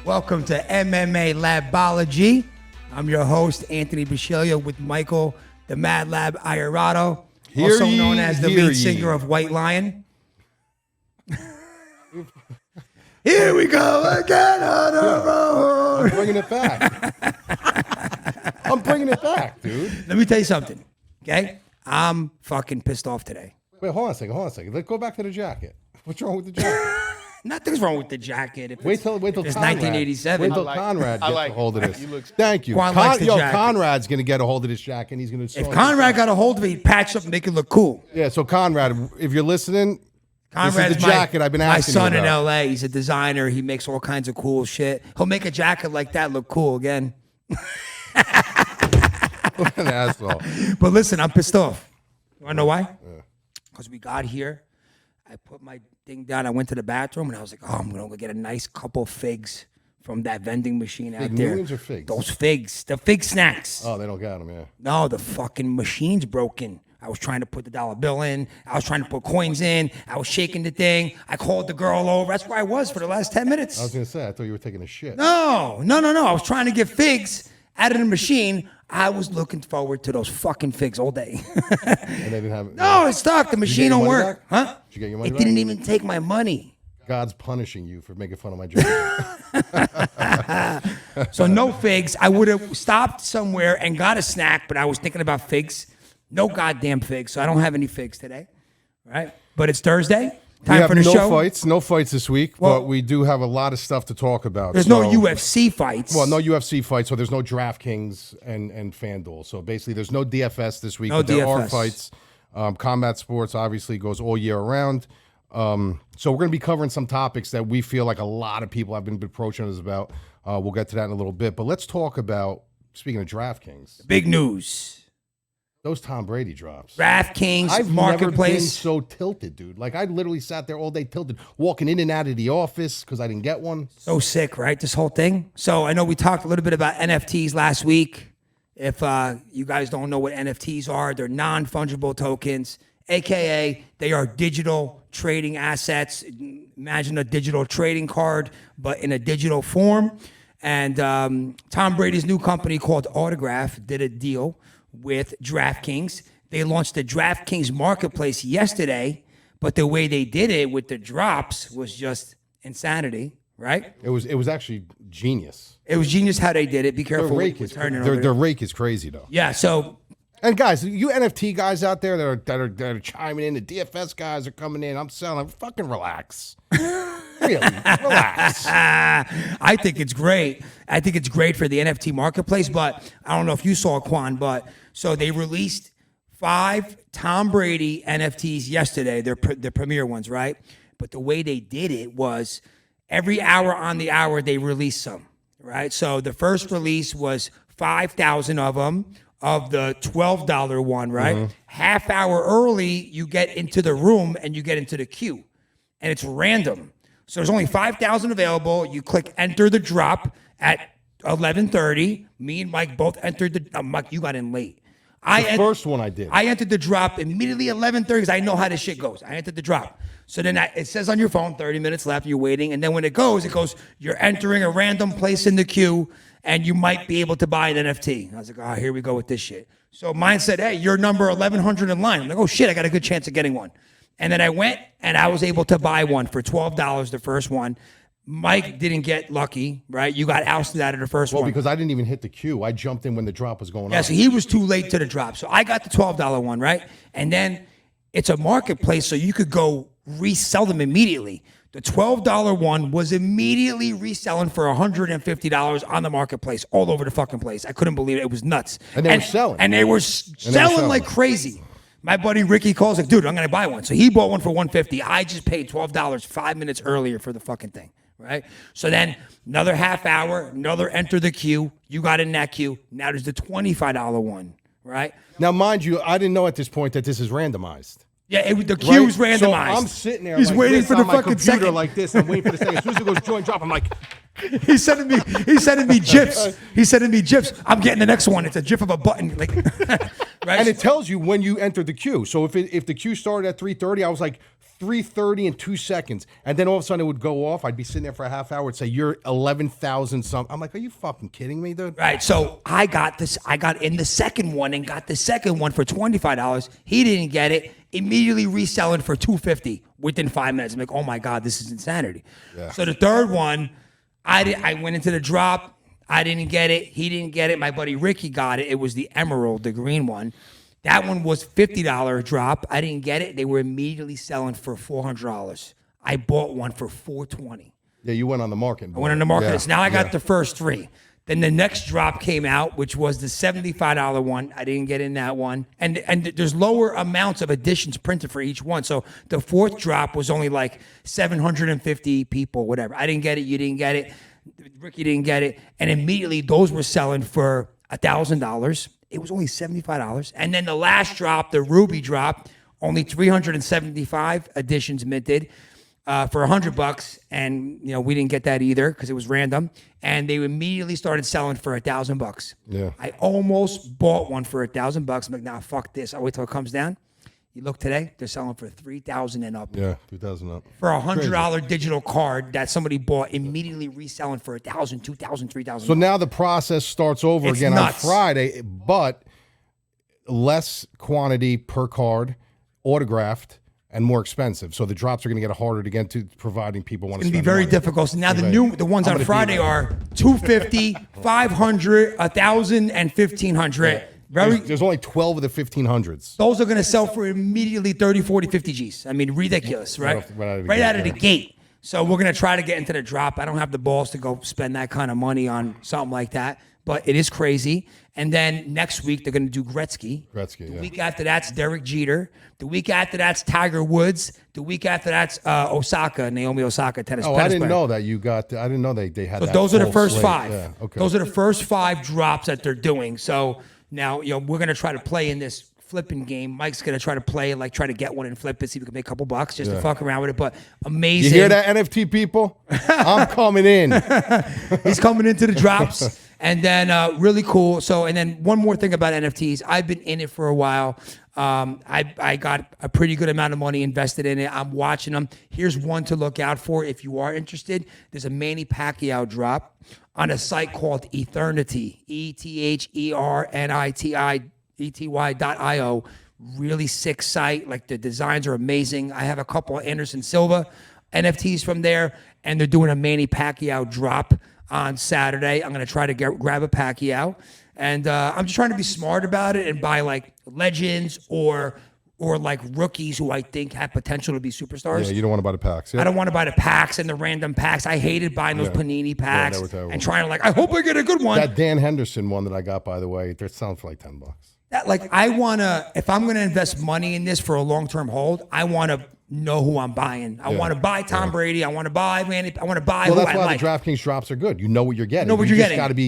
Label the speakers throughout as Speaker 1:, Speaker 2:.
Speaker 1: Welcome to MMA Labology. I'm your host, Anthony Busciglio, with Michael, the Mad Lab Iurato, also known as the lead singer of White Lion. Here we go again on the road.
Speaker 2: I'm bringing it back. I'm bringing it back, dude.
Speaker 1: Let me tell you something, okay? I'm fucking pissed off today.
Speaker 2: Wait, hold on a second. Let's go back to the jacket. What's wrong with the jacket?
Speaker 1: Nothing's wrong with the jacket. If
Speaker 2: wait till
Speaker 1: it's
Speaker 2: Conrad.
Speaker 1: 1987.
Speaker 2: Wait till Conrad gets a hold of this. Thank you.
Speaker 1: Jacket.
Speaker 2: Conrad's going to get a hold of this jacket, and he's going to.
Speaker 1: If Conrad got a hold of it, he'd patch up and make it look cool.
Speaker 2: Yeah, so Conrad, if you're listening,
Speaker 1: Conrad's
Speaker 2: this is the jacket I've been asking you about.
Speaker 1: My son in L.A., he's a designer. He makes all kinds of cool shit. He'll make a jacket like that look cool again.
Speaker 2: What an asshole.
Speaker 1: But listen, I'm pissed off. You want to know why? Because we got here. I put my thing down. I went to the bathroom, and I was like, oh, I'm going to go get a nice couple figs from that vending machine out there.
Speaker 2: Millions or figs?
Speaker 1: Those figs. The fig snacks.
Speaker 2: Oh, they don't got them, yeah.
Speaker 1: No, the fucking machine's broken. I was trying to put the dollar bill in. I was trying to put coins in. I was shaking the thing. I called the girl over. That's where I was for the last 10 minutes.
Speaker 2: I was going to say, I thought you were taking a shit.
Speaker 1: No. I was trying to get figs out of the machine. I was looking forward to those fucking figs all day.
Speaker 2: And they didn't have it.
Speaker 1: No, it's stuck. The machine don't work.
Speaker 2: Back?
Speaker 1: Huh?
Speaker 2: Did you get your money
Speaker 1: It
Speaker 2: back?
Speaker 1: didn't even take my money.
Speaker 2: God's punishing you for making fun of my joke.
Speaker 1: So no figs. I would have stopped somewhere and got a snack, but I was thinking about figs. No goddamn figs. So I don't have any figs today. Right? But it's Thursday. Time for the show.
Speaker 2: No fights this week, but we do have a lot of stuff to talk about.
Speaker 1: There's no UFC fights.
Speaker 2: Well, no UFC fights, so there's no DraftKings and FanDuel. So basically, there's no DFS this week.
Speaker 1: No
Speaker 2: but there
Speaker 1: DFS.
Speaker 2: are fights. Combat sports obviously goes all year round. So we're going to be covering some topics that we feel like a lot of people have been approaching us about. We'll get to that in a little bit. But let's talk about, speaking of DraftKings.
Speaker 1: Big news.
Speaker 2: Those Tom Brady drops.
Speaker 1: DraftKings
Speaker 2: I've
Speaker 1: Marketplace.
Speaker 2: never been so tilted, dude. Like, I literally sat there all day tilted, walking in and out of the office because I didn't get one.
Speaker 1: So sick, right? This whole thing. So I know we talked a little bit about NFTs last week. If you guys don't know what NFTs are, they're non-fungible tokens, a.k.a. they are digital trading assets. Imagine a digital trading card, but in a digital form. And Tom Brady's new company called Autograph did a deal with DraftKings. They launched the DraftKings Marketplace yesterday, but the way they did it with the drops was just insanity, right?
Speaker 2: It was actually genius.
Speaker 1: It was genius how they did it. Be careful.
Speaker 2: Their rake is crazy though.
Speaker 1: Yeah. So,
Speaker 2: and guys, you NFT guys out there that are chiming in, the DFS guys are coming in. I'm selling. Fucking relax. Really, relax.
Speaker 1: I think it's great. I think it's great for the NFT marketplace, but I don't know if you saw Quan, but so they released 5 Tom Brady NFTs yesterday. They're the premier ones, right? But the way they did it was every hour on the hour they released some, right? So the first release was 5,000 of them of the $12 one, right? Mm-hmm. Half hour early, you get into the room and you get into the queue, and it's random. So there's only 5,000 available. You click enter the drop at 11:30. Me and Mike both entered the. Mike, you got in late.
Speaker 2: The first one I did.
Speaker 1: I entered the drop immediately 11:30 because I know how this shit goes. I entered the drop. So then it says on your phone 30 minutes left. You're waiting, and then when it goes you're entering a random place in the queue, and you might be able to buy an NFT. I was like, here we go with this shit. So mine said, hey, you're number 1100 in line. I'm like, oh shit, I got a good chance of getting one. And then I went and I was able to buy one for $12, the first one. Mike didn't get lucky, right? You got ousted out of the first one.
Speaker 2: Well, because I didn't even hit the queue. I jumped in when the drop was going on.
Speaker 1: Yeah, so he was too late to the drop. So I got the $12 one, right? And then it's a marketplace, so you could go resell them immediately. The $12 one was immediately reselling for $150 on the marketplace, all over the fucking place. I couldn't believe it. It was nuts.
Speaker 2: And they were selling.
Speaker 1: And they were selling like crazy. My buddy Ricky calls like, dude, I'm going to buy one. So he bought one for $150. I just paid $12 5 minutes earlier for the fucking thing, right? So then another half hour, another enter the queue. You got in that queue. Now there's the $25 one, right?
Speaker 2: Now, mind you, I didn't know at this point that this is randomized.
Speaker 1: Yeah, the queue's randomized.
Speaker 2: So I'm sitting there.
Speaker 1: He's
Speaker 2: like
Speaker 1: waiting
Speaker 2: this
Speaker 1: for the
Speaker 2: on my
Speaker 1: fucking
Speaker 2: computer
Speaker 1: second.
Speaker 2: like this. I'm waiting for the second. As soon as it goes join drop, I'm like,
Speaker 1: He's sending me GIFs. He's sending me GIFs. I'm getting the next one. It's a GIF of a button, right?
Speaker 2: And it tells you when you enter the queue. So if the queue started at 3:30, I was like 3:30 in 2 seconds, and then all of a sudden it would go off. I'd be sitting there for a half hour. It'd say you're 11,000 something. I'm like, are you fucking kidding me, dude?
Speaker 1: Right. So I got this. I got in the second one and got the second one for $25. He didn't get it. Immediately reselling for $250 within 5 minutes. I'm like, oh my God, this is insanity.
Speaker 2: Yeah.
Speaker 1: So the third one, I went into the drop. I didn't get it. He didn't get it. My buddy Ricky got it. It was the emerald, the green one. That one was $50 drop. I didn't get it. They were immediately selling for $400. I bought one for $420.
Speaker 2: Yeah, you went on the market.
Speaker 1: I went on the market.
Speaker 2: Yeah.
Speaker 1: So now I got the first three. Then the next drop came out, which was the $75 one. I didn't get in that one. And there's lower amounts of editions printed for each one. So the fourth drop was only like 750 people, whatever. I didn't get it. You didn't get it. Ricky didn't get it. And immediately those were selling for $1,000. It was only $75. And then the last drop, the ruby drop, only 375 editions minted for $100. And we didn't get that either because it was random. And they immediately started selling for $1,000.
Speaker 2: Yeah.
Speaker 1: I almost bought one for $1,000. I'm like, nah, fuck this. I'll wait till it comes down. You look today, they're selling for $3,000 and up.
Speaker 2: Yeah, 2,000 up.
Speaker 1: For a $100 digital card that somebody bought, immediately reselling for $1,000, $2,000, $3,000.
Speaker 2: So now the process starts over
Speaker 1: It's
Speaker 2: again
Speaker 1: nuts.
Speaker 2: on Friday, but less quantity per card, autographed, and more expensive. So the drops are going to get harder to get to, providing people want to spend
Speaker 1: It's going to be very
Speaker 2: money.
Speaker 1: difficult. So now the ones on Friday are $250, $500, $1,000, and $1,500.
Speaker 2: There's only 12 of the 1,500s.
Speaker 1: Those are going to sell for immediately 30, 40, 50 G's. I mean, ridiculous, right? Right out of the gate. So we're going to try to get into the drop. I don't have the balls to go spend that kind of money on something like that, but it is crazy. And then next week, they're going to do Gretzky.
Speaker 2: The
Speaker 1: week after that's Derek Jeter. The week after that's Tiger Woods. The week after that's Naomi Osaka, tennis player.
Speaker 2: I didn't know that you got. I didn't know they had that.
Speaker 1: Those are the
Speaker 2: whole
Speaker 1: first
Speaker 2: slate.
Speaker 1: 5.
Speaker 2: Yeah, okay.
Speaker 1: Those are the first 5 drops that they're doing. So now, we're going to try to play in this flipping game. Mike's going to try to play, try to get one and flip it, see if we can make a couple bucks just to fuck around with it. But amazing.
Speaker 2: You hear that, NFT people? I'm coming in.
Speaker 1: He's coming into the drops. And then really cool. So, and then one more thing about NFTs. I've been in it for a while. I got a pretty good amount of money invested in it. I'm watching them. Here's one to look out for if you are interested. There's a Manny Pacquiao drop on a site called Eternity, ETHERNITY.io. Really sick site. The designs are amazing. I have a couple of Anderson Silva NFTs from there, and they're doing a Manny Pacquiao drop on Saturday. I'm going to try to grab a Pacquiao. And I'm just trying to be smart about it and buy legends or rookies who I think have potential to be superstars.
Speaker 2: Yeah, you don't want to buy the packs. Yeah.
Speaker 1: I don't want to buy the packs and the random packs. I hated buying those Panini packs and trying to I hope I get a good one.
Speaker 2: That Dan Henderson one that I got, by the way, that sounds for $10.
Speaker 1: That I want to, if I'm going to invest money in this for a long-term hold, I want to know who I'm buying. I want to buy Tom Brady. I want to buy Manny. I want to buy who I like.
Speaker 2: Well, that's why the DraftKings drops are good. You know what you're getting.
Speaker 1: You're getting.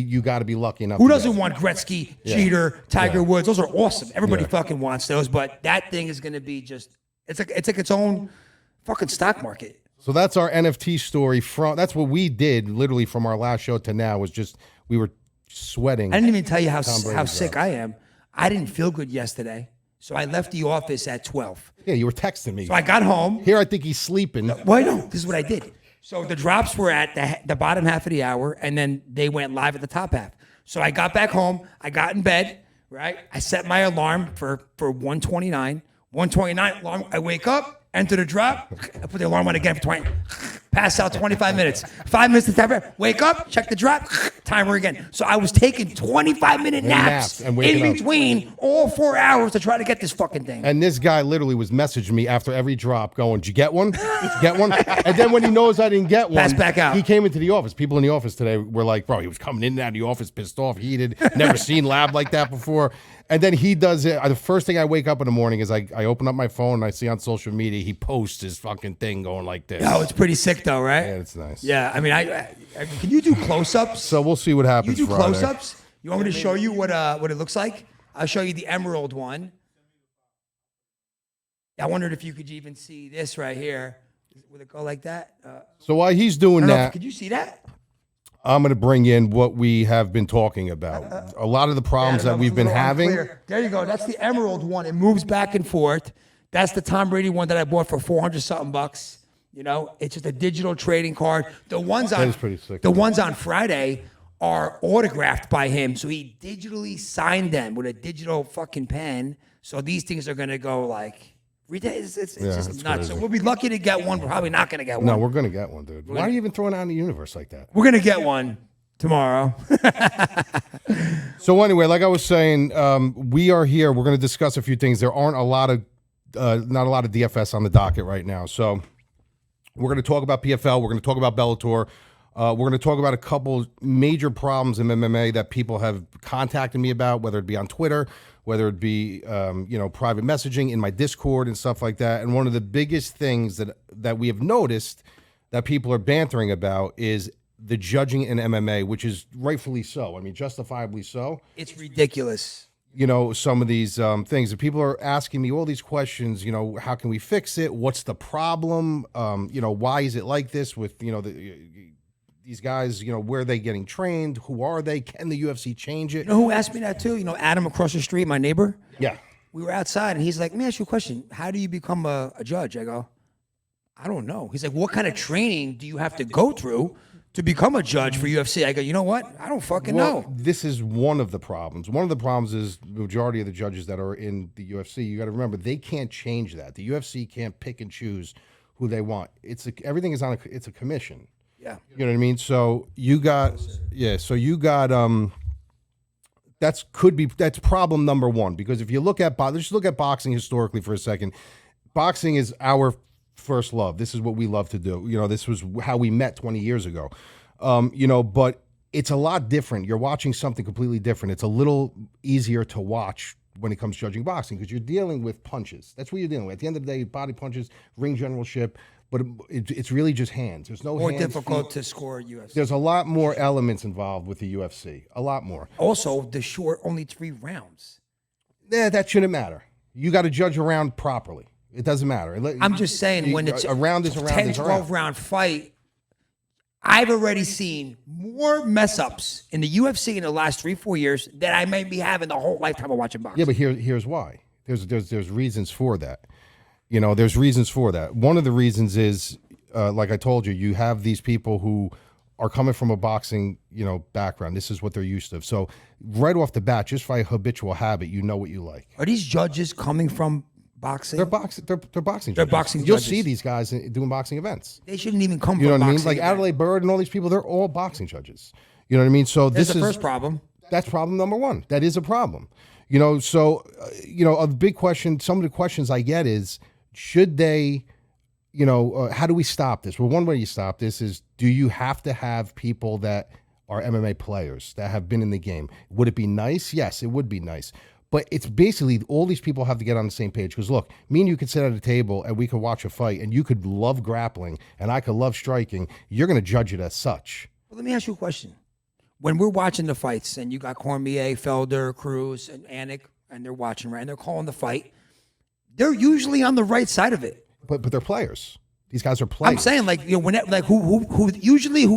Speaker 2: You got to be lucky enough.
Speaker 1: Who doesn't want Gretzky, Jeter, Tiger Woods? Those are awesome. Everybody fucking wants those. But that thing is going to be just. It's like its own fucking stock market.
Speaker 2: So that's our NFT story. That's what we did literally from our last show to now. Was just we were sweating.
Speaker 1: I didn't even tell you how sick I am. I didn't feel good yesterday. So I left the office at 12.
Speaker 2: Yeah, you were texting me.
Speaker 1: So I got home.
Speaker 2: Here I think he's sleeping.
Speaker 1: Well, no, this is what I did. So the drops were at the bottom half of the hour, and then they went live at the top half. So I got back home. I got in bed, right? I set my alarm for 1:29. 1:29 alarm. I wake up, enter the drop. I put the alarm on again for 20. Pass out 25 minutes. 5 minutes to timer. Wake up, check the drop, timer again. So I was taking 25-minute naps
Speaker 2: and
Speaker 1: in between all 4 hours to try to get this fucking thing.
Speaker 2: And this guy literally was messaging me after every drop going, did you get one? Did you get one? And then when he knows I didn't get one,
Speaker 1: pass back out.
Speaker 2: He came into the office. People in the office today were like, bro, he was coming in and out of the office pissed off, heated, never seen Lab like that before. And then he does it. The first thing I wake up in the morning is I open up my phone and I see on social media, he posts his fucking thing going like this.
Speaker 1: Oh, it's pretty sick though, right?
Speaker 2: Yeah, it's nice.
Speaker 1: Yeah, I mean, I can you do close-ups?
Speaker 2: So we'll see what happens.
Speaker 1: You do
Speaker 2: Friday.
Speaker 1: close-ups? You want me to show you what it looks like? I'll show you the emerald one. I wondered if you could even see this right here. Would it go like that?
Speaker 2: So while he's doing that,
Speaker 1: could you see that?
Speaker 2: I'm going to bring in what we have been talking about. A lot of the problems that we've been having.
Speaker 1: Unclear. There you go. That's the emerald one. It moves back and forth. That's the Tom Brady one that I bought for 400 something bucks. You know, it's just a digital trading card. The ones on
Speaker 2: That is pretty sick.
Speaker 1: the ones on Friday are autographed by him, so he digitally signed them with a digital fucking pen. So these things are gonna go like. It's just nuts.
Speaker 2: crazy.
Speaker 1: So we'll be lucky to get one. We're probably not gonna get one.
Speaker 2: No, we're gonna get one, dude. Why are you even throwing it out in the universe like that?
Speaker 1: We're gonna get one tomorrow.
Speaker 2: So anyway, like I was saying, we are here. We're going to discuss a few things. There aren't a lot of, not a lot of DFS on the docket right now. So we're going to talk about PFL. We're going to talk about Bellator. We're going to talk about a couple major problems in MMA that people have contacted me about, whether it be on Twitter, whether it be private messaging in my Discord and stuff like that. And one of the biggest things that we have noticed that people are bantering about is the judging in MMA, which is rightfully so. I mean, justifiably so.
Speaker 1: It's ridiculous.
Speaker 2: You know, some of these things. And people are asking me all these questions, how can we fix it? What's the problem? Why is it like this with, these guys, where are they getting trained? Who are they? Can the UFC change it?
Speaker 1: You know who asked me that too? Adam across the street, my neighbor.
Speaker 2: Yeah.
Speaker 1: We were outside and he's like, let me ask you a question. How do you become a judge? I go, I don't know. He's like, what kind of training do you have to go through to become a judge for UFC? I go, you know what? I don't fucking know.
Speaker 2: This is one of the problems. One of the problems is the majority of the judges that are in the UFC, you got to remember, they can't change that. The UFC can't pick and choose who they want. Everything is it's a commission.
Speaker 1: Yeah.
Speaker 2: You know what I mean? So you got that's problem number one, because if you look at let's look at boxing historically for a second. Boxing is our first love. This is what we love to do. This was how we met 20 years ago. But it's a lot different. You're watching something completely different. It's a little easier to watch when it comes to judging boxing because you're dealing with punches. That's what you're dealing with. At the end of the day, body punches, ring generalship, but it's really just hands. There's no
Speaker 1: more
Speaker 2: hands,
Speaker 1: difficult
Speaker 2: feet.
Speaker 1: to score UFC.
Speaker 2: There's a lot more elements involved with the UFC. A lot more.
Speaker 1: Also, the short, only 3 rounds.
Speaker 2: Yeah, that shouldn't matter. You got to judge a round properly. It doesn't matter.
Speaker 1: I'm just saying, when it's
Speaker 2: a round is a round
Speaker 1: 10,
Speaker 2: is a
Speaker 1: 12
Speaker 2: round.
Speaker 1: round fight, I've already seen more mess ups in the UFC in the last 3-4 years than I may be having the whole lifetime of watching boxing.
Speaker 2: Yeah, but here's why. There's reasons for that. There's reasons for that. One of the reasons is, like I told you, you have these people who are coming from a boxing, background. This is what they're used to. So right off the bat, just by habitual habit, you know what you like.
Speaker 1: Are these judges coming from boxing?
Speaker 2: They're boxing. They're boxing.
Speaker 1: They're
Speaker 2: judges.
Speaker 1: boxing
Speaker 2: You'll
Speaker 1: judges.
Speaker 2: see these guys doing boxing events.
Speaker 1: They shouldn't even come
Speaker 2: You know
Speaker 1: from
Speaker 2: what I mean?
Speaker 1: boxing.
Speaker 2: Like Adelaide Bird and all these people, they're all boxing judges. You know what I mean? So
Speaker 1: That's
Speaker 2: this
Speaker 1: the
Speaker 2: is
Speaker 1: first problem.
Speaker 2: That's problem number one. That is a problem. So a big question. Some of the questions I get is, should they? How do we stop this? Well, one way you stop this is, do you have to have people that are MMA players that have been in the game? Would it be nice? Yes, it would be nice. But it's basically all these people have to get on the same page. Because look, me and you could sit at a table and we could watch a fight, and you could love grappling and I could love striking. You're going to judge it as such.
Speaker 1: Well, let me ask you a question. When we're watching the fights and you got Cormier, Felder, Cruz, and Anik, and they're watching, right, and they're calling the fight, they're usually on the right side of it.
Speaker 2: But they're players. These guys are players.
Speaker 1: I'm saying, who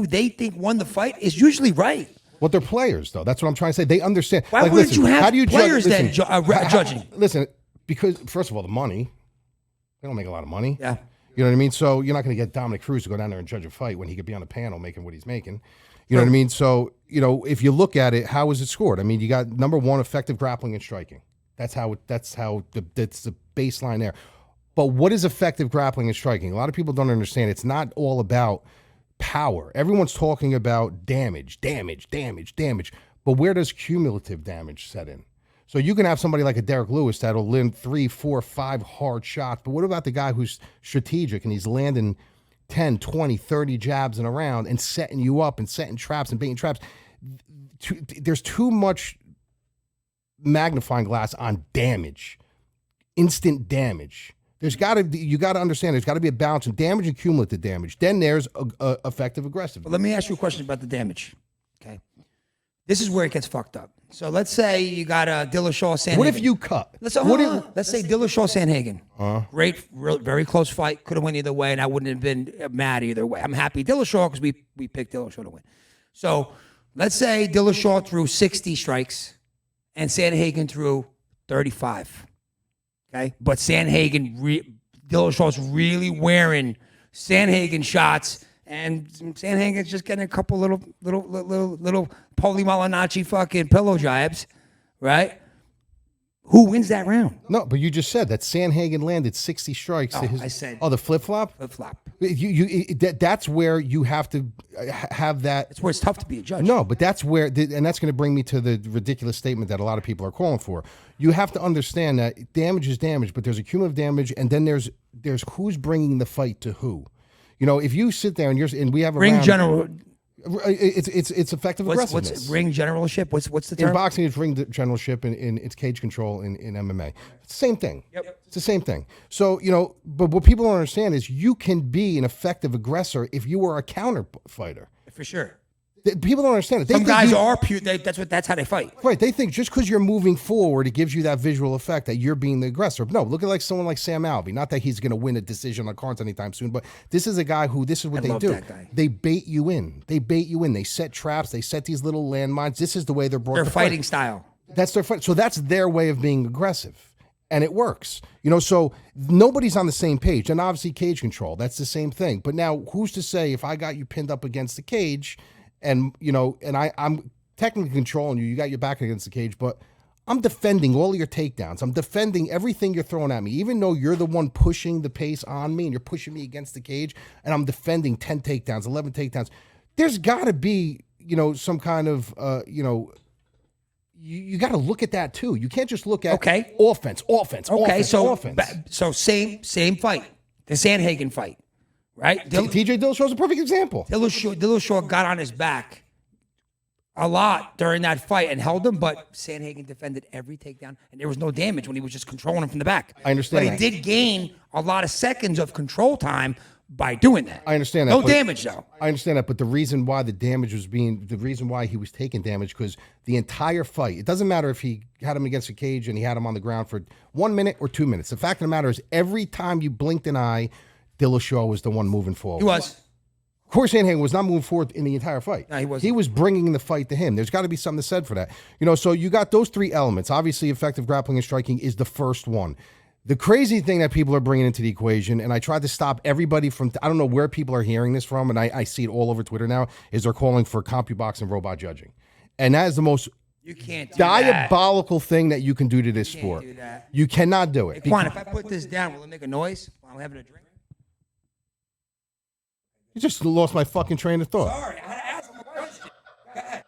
Speaker 1: they think won the fight is usually right.
Speaker 2: Well, they're players, though. That's what I'm trying to say. They understand.
Speaker 1: Why wouldn't you have
Speaker 2: how do you
Speaker 1: players
Speaker 2: judge,
Speaker 1: judging?
Speaker 2: Listen, because first of all, the money. They don't make a lot of money.
Speaker 1: Yeah.
Speaker 2: You know what I mean? So you're not going to get Dominic Cruz to go down there and judge a fight when he could be on a panel making what he's making. You know what I mean? So, if you look at it, how is it scored? I mean, you got number one, effective grappling and striking. That's the baseline there. But what is effective grappling and striking? A lot of people don't understand. It's not all about power. Everyone's talking about damage. But where does cumulative damage set in? So you can have somebody like a Derek Lewis that'll land 3, 4, 5 hard shots. But what about the guy who's strategic and he's landing 10, 20, 30 jabs in a round and setting you up and setting traps and baiting traps? There's too much magnifying glass on damage, instant damage. You got to understand there's got to be a balance in damage and cumulative damage. Then there's effective aggressive.
Speaker 1: But let me ask you a question about the damage. Okay. This is where it gets fucked up. So let's say you got a Dillashaw Sanhagen.
Speaker 2: What if you cut?
Speaker 1: Let's say Dillashaw Sanhagen. Great, very close fight. Could have went either way, and I wouldn't have been mad either way. I'm happy Dillashaw because we picked Dillashaw to win. So let's say Dillashaw threw 60 strikes and Sanhagen threw 35. Okay, but Dillashaw's really wearing Sandhagen shots, and Sandhagen's just getting a couple little Paulie Malignaggi fucking pillow jabs, right? Who wins that round?
Speaker 2: No, but you just said that Sandhagen landed 60 strikes.
Speaker 1: Oh, I said
Speaker 2: the flip-flop?
Speaker 1: Flip-flop.
Speaker 2: That's where you have to have that.
Speaker 1: That's where it's tough to be a judge.
Speaker 2: No, but that's where, and that's going to bring me to the ridiculous statement that a lot of people are calling for. You have to understand that damage is damage, but there's a cumulative damage, and then there's who's bringing the fight to who. You know, if you sit there and we have a
Speaker 1: ring
Speaker 2: round,
Speaker 1: general.
Speaker 2: it's effective aggressiveness.
Speaker 1: What's ring generalship? What's the term?
Speaker 2: In boxing, it's ring generalship, and it's cage control in MMA. It's the same thing.
Speaker 1: Yep.
Speaker 2: It's the same thing. So, you know, but what people don't understand is you can be an effective aggressor if you are a counter fighter.
Speaker 1: For sure.
Speaker 2: People don't understand it.
Speaker 1: Some guys are pure. That's how they fight.
Speaker 2: Right. They think just because you're moving forward, it gives you that visual effect that you're being the aggressor. No, look at someone like Sam Alvey. Not that he's going to win a decision on cards anytime soon, but this is a guy who, this is what they do.
Speaker 1: That guy.
Speaker 2: They bait you in. They set traps. They set these little landmines. This is the way they're brought
Speaker 1: Their
Speaker 2: to
Speaker 1: fighting
Speaker 2: fight.
Speaker 1: style.
Speaker 2: That's their fight. So that's their way of being aggressive. And it works. You know, so nobody's on the same page. And obviously cage control, that's the same thing. But now who's to say if I got you pinned up against the cage and, you know, and I'm technically controlling you, you got your back against the cage, but I'm defending all of your takedowns. I'm defending everything you're throwing at me, even though you're the one pushing the pace on me and you're pushing me against the cage, and I'm defending 10 takedowns, 11 takedowns. There's got to be, you know, some kind of, you know, you got to look at that too. You can't just look at offense. Okay,
Speaker 1: so same fight, the Sandhagen fight, right?
Speaker 2: TJ Dillashaw's a perfect example.
Speaker 1: Dillashaw got on his back a lot during that fight and held him, but Sandhagen defended every takedown, and there was no damage when he was just controlling him from the back.
Speaker 2: I understand
Speaker 1: But he did gain a lot of seconds of control time by doing that.
Speaker 2: I understand that.
Speaker 1: No damage, though.
Speaker 2: I understand that, but the reason why the reason why he was taking damage, because the entire fight, it doesn't matter if he had him against a cage and he had him on the ground for 1 minute or 2 minutes. The fact of the matter is, every time you blinked an eye, Dillashaw was the one moving forward.
Speaker 1: He was.
Speaker 2: Corey Sandhagen was not moving forward in the entire fight.
Speaker 1: No, he wasn't.
Speaker 2: He was bringing the fight to him. There's got to be something said for that. You know, so you got those three elements. Obviously, effective grappling and striking is the first one. The crazy thing that people are bringing into the equation, and I tried to stop everybody from, I don't know where people are hearing this from, and I see it all over Twitter now, is they're calling for CompuBox and robot judging. And that is the most diabolical thing that you can do to this sport.
Speaker 1: Do that.
Speaker 2: You cannot do it.
Speaker 1: Hey, Quan, if I put this down, will it make a noise while I'm having a drink?
Speaker 2: You just lost my fucking train of thought.
Speaker 1: Sorry, I had to ask him a question. Go ahead.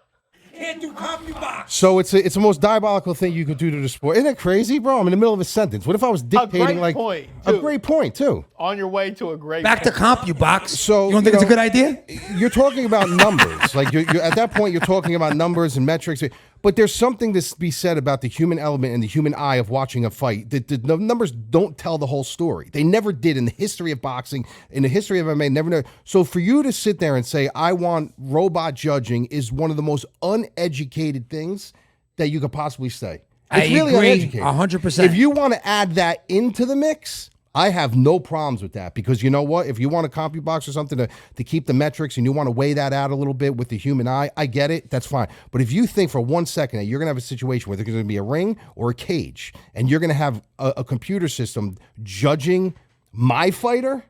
Speaker 1: Can't do CompuBox.
Speaker 2: So it's the most diabolical thing you could do to the sport. Isn't that crazy, bro? I'm in the middle of a sentence. What if I was dictating a great point too?
Speaker 3: On your way to a great
Speaker 1: Back to CompuBox.
Speaker 2: So
Speaker 1: you don't think it's a good idea?
Speaker 2: You're talking about numbers. Like you're at that point, you're talking about numbers and metrics. But there's something to be said about the human element and the human eye of watching a fight. The numbers don't tell the whole story. They never did in the history of boxing, in the history of MMA. Never. So for you to sit there and say, I want robot judging, is one of the most uneducated things that you could possibly say. It's really uneducated.
Speaker 1: 100%.
Speaker 2: If you want to add that into the mix, I have no problems with that, because you know what? If you want a CompuBox or something to keep the metrics and you want to weigh that out a little bit with the human eye, I get it. That's fine. But if you think for 1 second that you're going to have a situation where there's going to be a ring or a cage and you're going to have a computer system judging my fighter,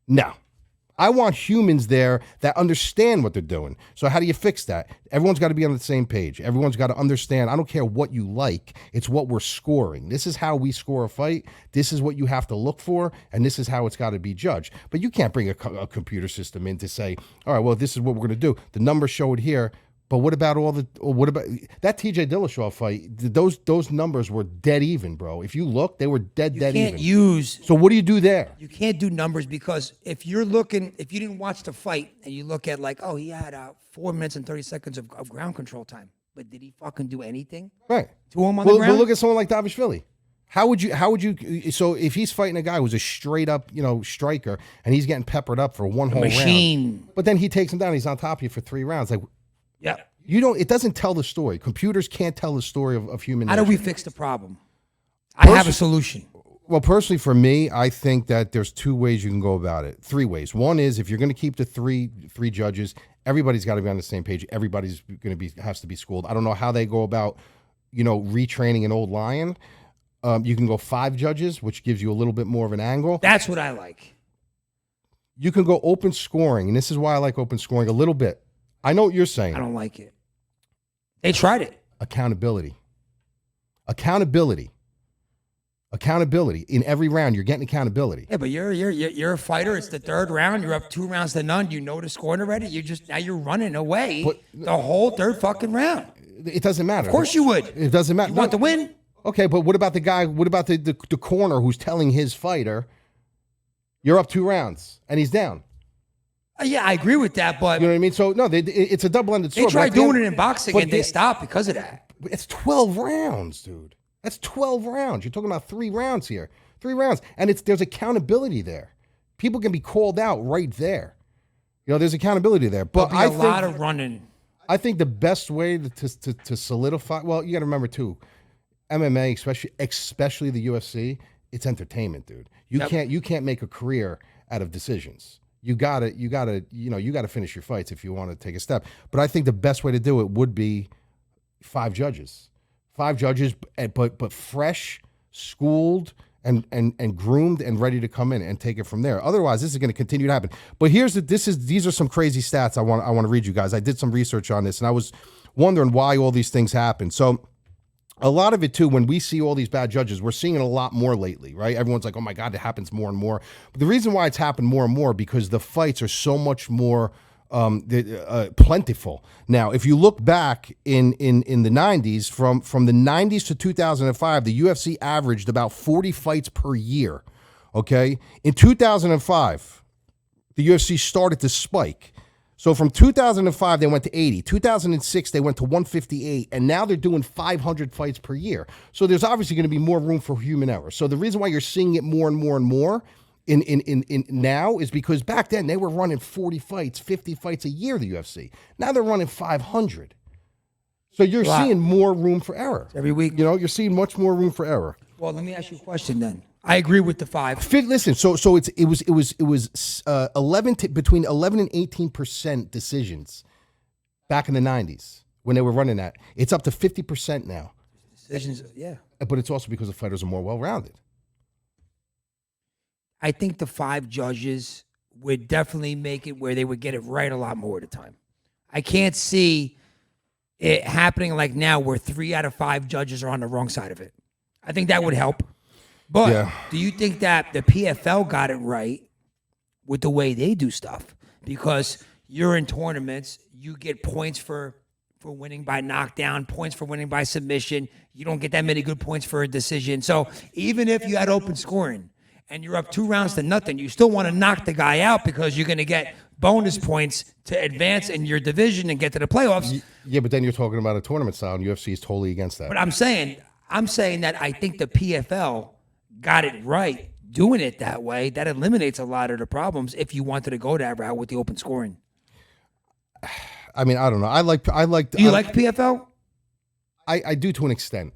Speaker 2: no. I want humans there that understand what they're doing. So how do you fix that? Everyone's got to be on the same page. Everyone's got to understand. I don't care what you like. It's what we're scoring. This is how we score a fight. This is what you have to look for, and this is how it's got to be judged. But you can't bring a computer system in to say, all right, well, this is what we're going to do. The numbers show it here. But what about that TJ Dillashaw fight? Those numbers were dead even, bro. If you look, they were dead even. So what do you do there?
Speaker 1: You can't do numbers, because if you didn't watch the fight and you look at like, oh, he had 4 minutes and 30 seconds of ground control time, but did he fucking do anything?
Speaker 2: Right.
Speaker 1: To him on the ground?
Speaker 2: Well, look at someone like Davishvili. How would you? So if he's fighting a guy who's a straight up, striker, and he's getting peppered up for one whole round, but then he takes him down, he's on top of you for 3 rounds, like.
Speaker 1: Yeah.
Speaker 2: It doesn't tell the story. Computers can't tell the story of human nature.
Speaker 1: How do we fix the problem? I have a solution.
Speaker 2: Well, personally, for me, I think that there's 2 ways you can go about it. 3 ways. One is, if you're going to keep the three judges, everybody's got to be on the same page. Everybody's has to be schooled. I don't know how they go about, retraining an old lion. You can go 5 judges, which gives you a little bit more of an angle.
Speaker 1: That's what I like.
Speaker 2: You can go open scoring, and this is why I like open scoring a little bit. I know what you're saying.
Speaker 1: I don't like it. They tried it.
Speaker 2: Accountability. In every round, you're getting accountability.
Speaker 1: Yeah, but you're a fighter. It's the 3rd round. You're up 2 rounds to none. You know the scoring already. Now you're running away the whole 3rd fucking round.
Speaker 2: It doesn't matter.
Speaker 1: Of course you would.
Speaker 2: It doesn't matter.
Speaker 1: You want to win?
Speaker 2: Okay, but what about the guy? What about the corner who's telling his fighter, "You're up 2 rounds," and he's down?
Speaker 1: Yeah, I agree with that, but
Speaker 2: You know what I mean? So no, it's a double-ended sword.
Speaker 1: they tried doing it in boxing and they stopped because of that.
Speaker 2: It's 12 rounds, dude. That's 12 rounds. You're talking about 3 rounds here. 3 rounds. And there's accountability there. People can be called out right there. You know, there's accountability there. But
Speaker 1: There'll be a lot of running.
Speaker 2: I think the best way to solidify, well, you got to remember too, MMA, especially the UFC, it's entertainment, dude. You can't make a career out of decisions. You gotta finish your fights if you want to take a step. But I think the best way to do it would be 5 judges. 5 judges, but fresh, schooled, and groomed and ready to come in and take it from there. Otherwise, this is going to continue to happen. But these are some crazy stats I want to read you guys. I did some research on this, and I was wondering why all these things happen. So a lot of it too, when we see all these bad judges, we're seeing it a lot more lately, right? Everyone's like, "Oh my God, it happens more and more." But the reason why it's happened more and more because the fights are so much more plentiful. Now, if you look back in the 90s, from the 90s to 2005, the UFC averaged about 40 fights per year. Okay, in 2005, the UFC started to spike. So from 2005, they went to 80. 2006, they went to 158. And now they're doing 500 fights per year. So there's obviously going to be more room for human error. So the reason why you're seeing it more and more and more in now is because back then they were running 40 fights, 50 fights a year, the UFC. Now they're running 500. So you're seeing more room for error.
Speaker 1: Every week.
Speaker 2: You know, you're seeing much more room for error.
Speaker 1: Well, let me ask you a question then. I agree with the 5.
Speaker 2: Listen, so it was 11 between 11 and 18% decisions back in the 90s when they were running that. It's up to 50% now.
Speaker 1: Decisions, yeah.
Speaker 2: But it's also because the fighters are more well-rounded.
Speaker 1: I think the 5 judges would definitely make it where they would get it right a lot more at a time. I can't see it happening like now where 3 out of 5 judges are on the wrong side of it. I think that would help. But do you think that the PFL got it right with the way they do stuff? Because you're in tournaments, you get points for winning by knockdown, points for winning by submission. You don't get that many good points for a decision. So even if you had open scoring and you're up 2 rounds to nothing, you still want to knock the guy out because you're going to get bonus points to advance in your division and get to the playoffs.
Speaker 2: Yeah, but then you're talking about a tournament style, and UFC is totally against that.
Speaker 1: But I'm saying that I think the PFL got it right doing it that way. That eliminates a lot of the problems if you wanted to go that route with the open scoring.
Speaker 2: I mean, I don't know. I like.
Speaker 1: Do you like PFL?
Speaker 2: I do to an extent.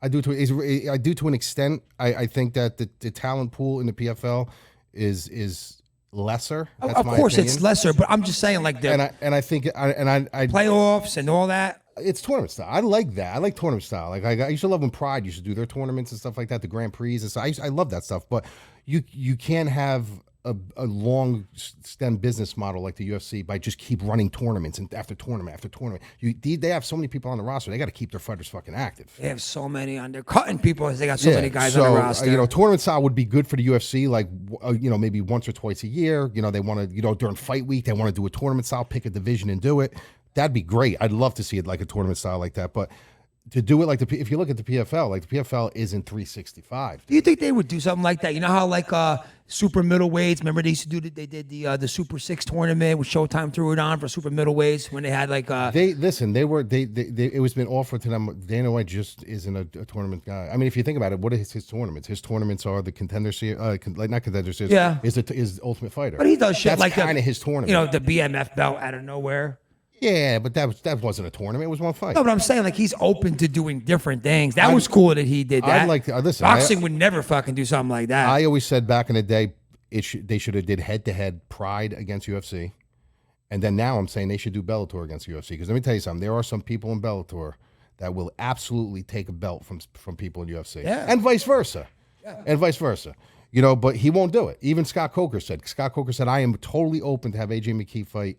Speaker 2: I do to an extent. I think that the talent pool in the PFL is lesser. That's
Speaker 1: of
Speaker 2: my
Speaker 1: course,
Speaker 2: opinion.
Speaker 1: it's lesser, but I'm just saying, like
Speaker 2: I think
Speaker 1: playoffs and all that.
Speaker 2: It's tournament style. I like that. I like tournament style. Like I used to love when Pride used to do their tournaments and stuff like that, the Grand Prix and stuff. I love that stuff. But you can't have a long stem business model like the UFC by just keep running tournaments and after tournament after tournament. They have so many people on the roster. They got to keep their fighters fucking active.
Speaker 1: They have so many on. They're cutting people as they got so many guys on the roster.
Speaker 2: Tournament style would be good for the UFC. Like maybe once or twice a year. They want to during fight week they want to do a tournament style, pick a division and do it. That'd be great. I'd love to see it like a tournament style like that. But to do it like if you look at the PFL, like the PFL isn't 365.
Speaker 1: Do you think they would do something like that? You know how like super middleweights, remember they used to do they did the Super 6 tournament with Showtime threw it on for super middleweights when they had like
Speaker 2: it was been offered to them. Dana White just isn't a tournament guy. I mean, if you think about it, what are his tournaments? His tournaments are the Contender Series, not Contender Series.
Speaker 1: Yeah,
Speaker 2: is Ultimate Fighter.
Speaker 1: But he does shit
Speaker 2: That's
Speaker 1: like
Speaker 2: kind of his tournament.
Speaker 1: The BMF belt out of nowhere.
Speaker 2: Yeah, but that wasn't a tournament. It was one fight.
Speaker 1: No, but I'm saying like he's open to doing different things. That was cool that he did that.
Speaker 2: I'd like to listen.
Speaker 1: Boxing would never fucking do something like that.
Speaker 2: I always said back in the day, they should have did head-to-head Pride against UFC, and then now I'm saying they should do Bellator against UFC. Because let me tell you something, there are some people in Bellator that will absolutely take a belt from people in UFC,
Speaker 1: Yeah.
Speaker 2: and vice versa, and vice versa. You know, but he won't do it. Even Scott Coker said, I am totally open to have AJ McKee fight,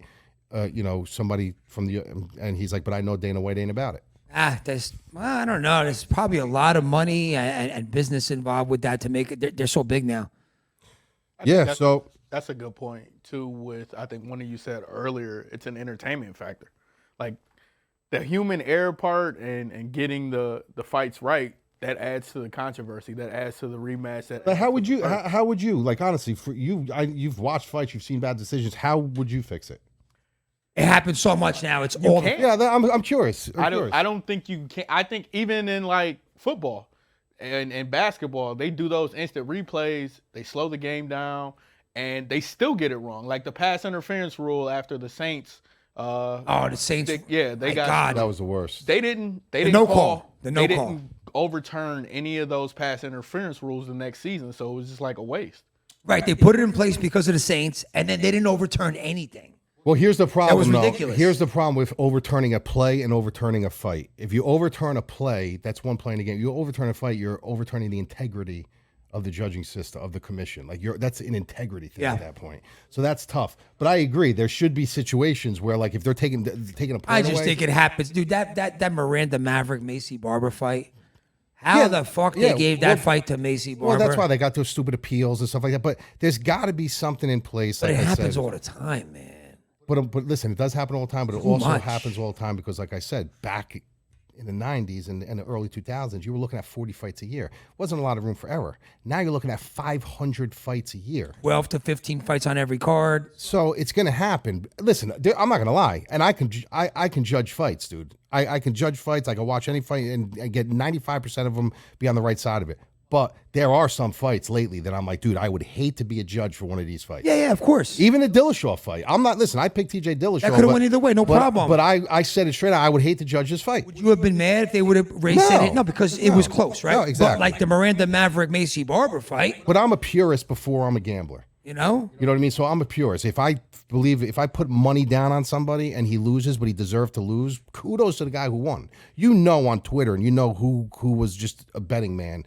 Speaker 2: you know, somebody from the, and he's like, but I know Dana White ain't about it.
Speaker 1: I don't know. There's probably a lot of money and business involved with that to make it. They're so big now.
Speaker 2: Yeah, so
Speaker 3: that's a good point too. With I think one of you said earlier, it's an entertainment factor, like the human error part and getting the fights right. That adds to the controversy. That adds to the rematch.
Speaker 2: But how would you like, honestly, for you? You've watched fights, you've seen bad decisions. How would you fix it?
Speaker 1: It happens so much now. It's all
Speaker 3: can't.
Speaker 2: Yeah, I'm curious.
Speaker 3: I don't think you can. I think even in like football and basketball, they do those instant replays. They slow the game down, and they still get it wrong. Like the pass interference rule after the Saints.
Speaker 1: the Saints.
Speaker 3: They got
Speaker 1: God.
Speaker 2: That was the worst.
Speaker 3: They didn't
Speaker 1: no call.
Speaker 3: They didn't overturn any of those pass interference rules the next season, so it was just like a waste.
Speaker 1: Right. They put it in place because of the Saints, and then they didn't overturn anything.
Speaker 2: Well, here's the problem.
Speaker 1: That was ridiculous.
Speaker 2: Here's the problem with overturning a play and overturning a fight. If you overturn a play, that's one play in the game. You overturn a fight, you're overturning the integrity of the judging system, of the commission. Like that's an integrity thing at that point. So that's tough. But I agree. There should be situations where, like, if they're taking a play
Speaker 1: I just
Speaker 2: away,
Speaker 1: think it happens, dude. That Miranda Maverick Macy Barber fight. How the fuck they gave that fight to Macy Barber?
Speaker 2: Well, that's why they got those stupid appeals and stuff like that. But there's got to be something in place.
Speaker 1: But
Speaker 2: like
Speaker 1: it
Speaker 2: I
Speaker 1: happens
Speaker 2: said.
Speaker 1: all the time, man.
Speaker 2: But listen, it does happen all the time, but it
Speaker 1: Too
Speaker 2: also
Speaker 1: much.
Speaker 2: happens all the time because, like I said, back in the 90s and the early 2000s, you were looking at 40 fights a year. Wasn't a lot of room for error. Now you're looking at 500 fights a year.
Speaker 1: 12 to 15 fights on every card.
Speaker 2: So it's going to happen. Listen, I'm not going to lie, and I can judge fights, dude. I can judge fights. I can watch any fight and get 95% of them be on the right side of it. But there are some fights lately that I'm like, dude, I would hate to be a judge for one of these fights.
Speaker 1: Yeah, of course.
Speaker 2: Even the Dillashaw fight. Listen, I picked TJ Dillashaw.
Speaker 1: That could have went either way, no problem.
Speaker 2: But I said it straight out. I would hate to judge this fight.
Speaker 1: Would you have been mad if they would have raced it? No, because it was close, right?
Speaker 2: No, exactly.
Speaker 1: But like the Miranda Maverick Macy Barber fight,
Speaker 2: But I'm a purist before I'm a gambler.
Speaker 1: you know?
Speaker 2: You know what I mean? So I'm a purist. If I put money down on somebody and he loses, but he deserved to lose, kudos to the guy who won. You know on Twitter, and you know who was just a betting man,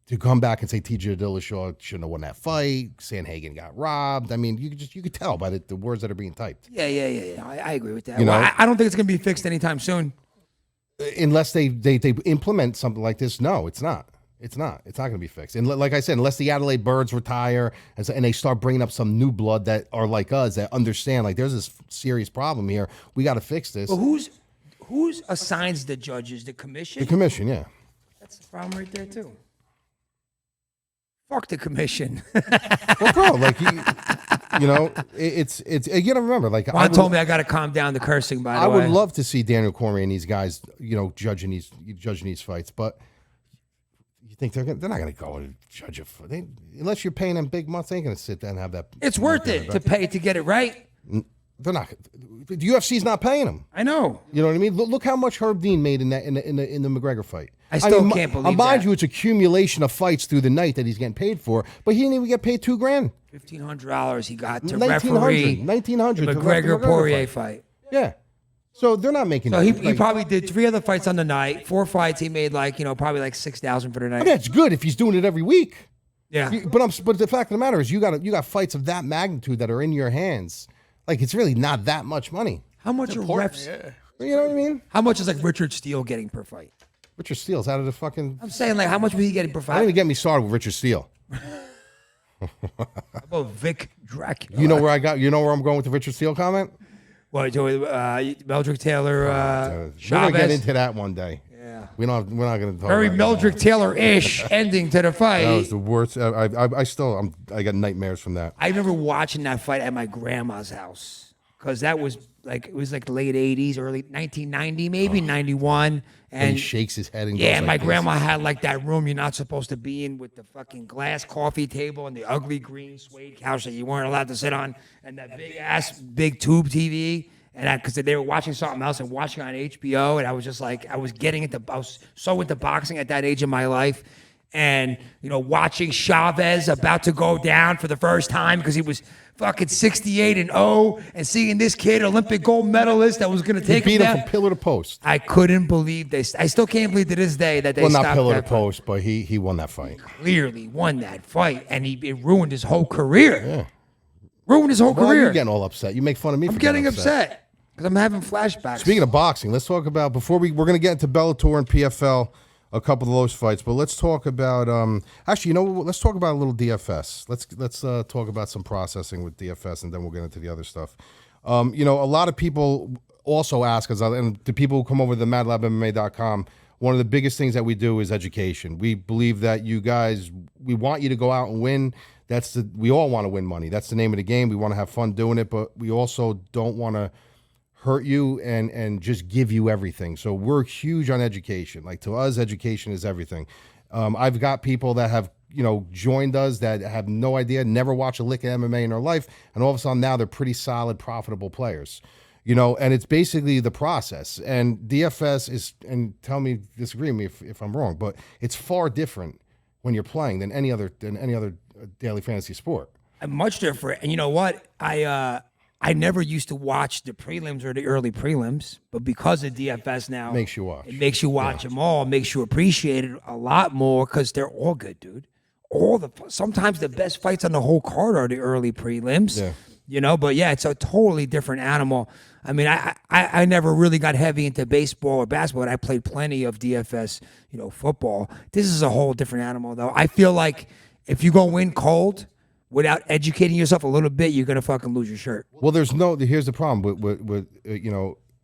Speaker 2: to come back and say TJ Dillashaw shouldn't have won that fight, Sanhagen got robbed. I mean, you could tell by the words that are being typed.
Speaker 1: Yeah. I agree with that.
Speaker 2: You know?
Speaker 1: Well, I don't think it's going to be fixed anytime soon.
Speaker 2: Unless they implement something like this, no, it's not. It's not going to be fixed. And like I said, unless the Adelaide Birds retire and they start bringing up some new blood that are like us, that understand, like, there's this serious problem here. We got to fix this.
Speaker 1: But who's assigns the judges? The commission?
Speaker 2: The commission, yeah.
Speaker 1: That's the problem right there, too. Fuck the commission.
Speaker 2: Well, bro, like, you know, it's you gotta remember, like,
Speaker 1: Juan told me I got to calm down the cursing, by the way.
Speaker 2: I would love to see Daniel Cormier and these guys, you know, judging these fights, but you think they're not going to go and judge it unless you're paying them big months? They ain't going to sit there and have that.
Speaker 1: It's worth it to pay to get it right.
Speaker 2: They're not. The UFC's not paying them.
Speaker 1: I know.
Speaker 2: You know what I mean? Look how much Herb Dean made in the McGregor fight.
Speaker 1: I still can't believe
Speaker 2: mind
Speaker 1: that.
Speaker 2: you, it's accumulation of fights through the night that he's getting paid for, but he didn't even get paid $2,000.
Speaker 1: $1,500 he got to
Speaker 2: $1,900
Speaker 1: referee
Speaker 2: $1,900
Speaker 1: the
Speaker 2: to ref the
Speaker 1: McGregor Poirier fight.
Speaker 2: Yeah. So they're not making.
Speaker 1: So he probably did 3 other fights on the night. 4 fights he made probably like $6,000 for the night.
Speaker 2: I mean, that's good if he's doing it every week.
Speaker 1: Yeah.
Speaker 2: But the fact of the matter is, you got fights of that magnitude that are in your hands. Like, it's really not that much money.
Speaker 1: How much are refs?
Speaker 3: Yeah.
Speaker 2: You know what I mean?
Speaker 1: How much is like Richard Steele getting per fight?
Speaker 2: Richard Steele's out of the fucking.
Speaker 1: I'm saying, like, how much was he getting per
Speaker 2: Don't
Speaker 1: fight?
Speaker 2: even get me started with Richard Steele.
Speaker 1: How about Vic Dracula?
Speaker 2: You know where I'm going with the Richard Steele comment?
Speaker 1: What, Meldrick Taylor,
Speaker 2: We're
Speaker 1: Chavez?
Speaker 2: gonna get into that one day.
Speaker 1: Yeah.
Speaker 2: We're not gonna talk
Speaker 1: Very
Speaker 2: about it.
Speaker 1: Meldrick Taylor-ish ending to the fight.
Speaker 2: That was the worst. I got nightmares from that.
Speaker 1: I remember watching that fight at my grandma's house because that was like the late '80s, early 1990, maybe '91,
Speaker 2: And he
Speaker 1: and
Speaker 2: shakes his head and
Speaker 1: yeah,
Speaker 2: goes
Speaker 1: and
Speaker 2: like
Speaker 1: my
Speaker 2: this.
Speaker 1: grandma had like that room you're not supposed to be in with the fucking glass coffee table and the ugly green suede couch that you weren't allowed to sit on, and that big tube TV. And because they were watching something else and watching on HBO, and I was just like, I was so into boxing at that age of my life. and watching Chavez about to go down for the first time because he was fucking 68-0, and seeing this kid, Olympic gold medalist, that was going to take
Speaker 2: Beat
Speaker 1: him
Speaker 2: him
Speaker 1: down.
Speaker 2: from pillar to post.
Speaker 1: I couldn't believe I still can't believe to this day that they
Speaker 2: Well,
Speaker 1: stopped
Speaker 2: not pillar to
Speaker 1: that fight.
Speaker 2: post, but he won that fight.
Speaker 1: Clearly won that fight, and it ruined his whole career.
Speaker 2: Yeah.
Speaker 1: Ruined his whole
Speaker 2: Why are
Speaker 1: career.
Speaker 2: you getting all upset? You make fun of me.
Speaker 1: I'm
Speaker 2: for
Speaker 1: getting upset because I'm having flashbacks.
Speaker 2: Speaking of boxing, let's talk about we're going to get into Bellator and PFL, a couple of those fights, but let's talk about actually, let's talk about a little DFS. Let's talk about some processing with DFS, and then we'll get into the other stuff. A lot of people also ask us, and the people who come over to the MadLabMMA.com, one of the biggest things that we do is education. We believe that you guys, we want you to go out and win. We all want to win money. That's the name of the game. We want to have fun doing it, but we also don't want to hurt you and just give you everything. So we're huge on education. Like, to us, education is everything. I've got people that have joined us that have no idea, never watched a lick of MMA in their life, and all of a sudden now they're pretty solid, profitable players. And it's basically the process. And DFS is, and tell me, disagree with me if I'm wrong, but it's far different when you're playing than any other daily fantasy sport.
Speaker 1: Much different. And you know what? I never used to watch the prelims or the early prelims, but because of DFS now,
Speaker 2: Makes you watch.
Speaker 1: It makes you watch them all, makes you appreciate it a lot more because they're all good, dude. Sometimes the best fights on the whole card are the early prelims.
Speaker 2: Yeah.
Speaker 1: But yeah, it's a totally different animal. I mean, I never really got heavy into baseball or basketball, but I played plenty of DFS, football. This is a whole different animal, though. I feel like if you go in cold without educating yourself a little bit, you're gonna fucking lose your shirt.
Speaker 2: Well, here's the problem with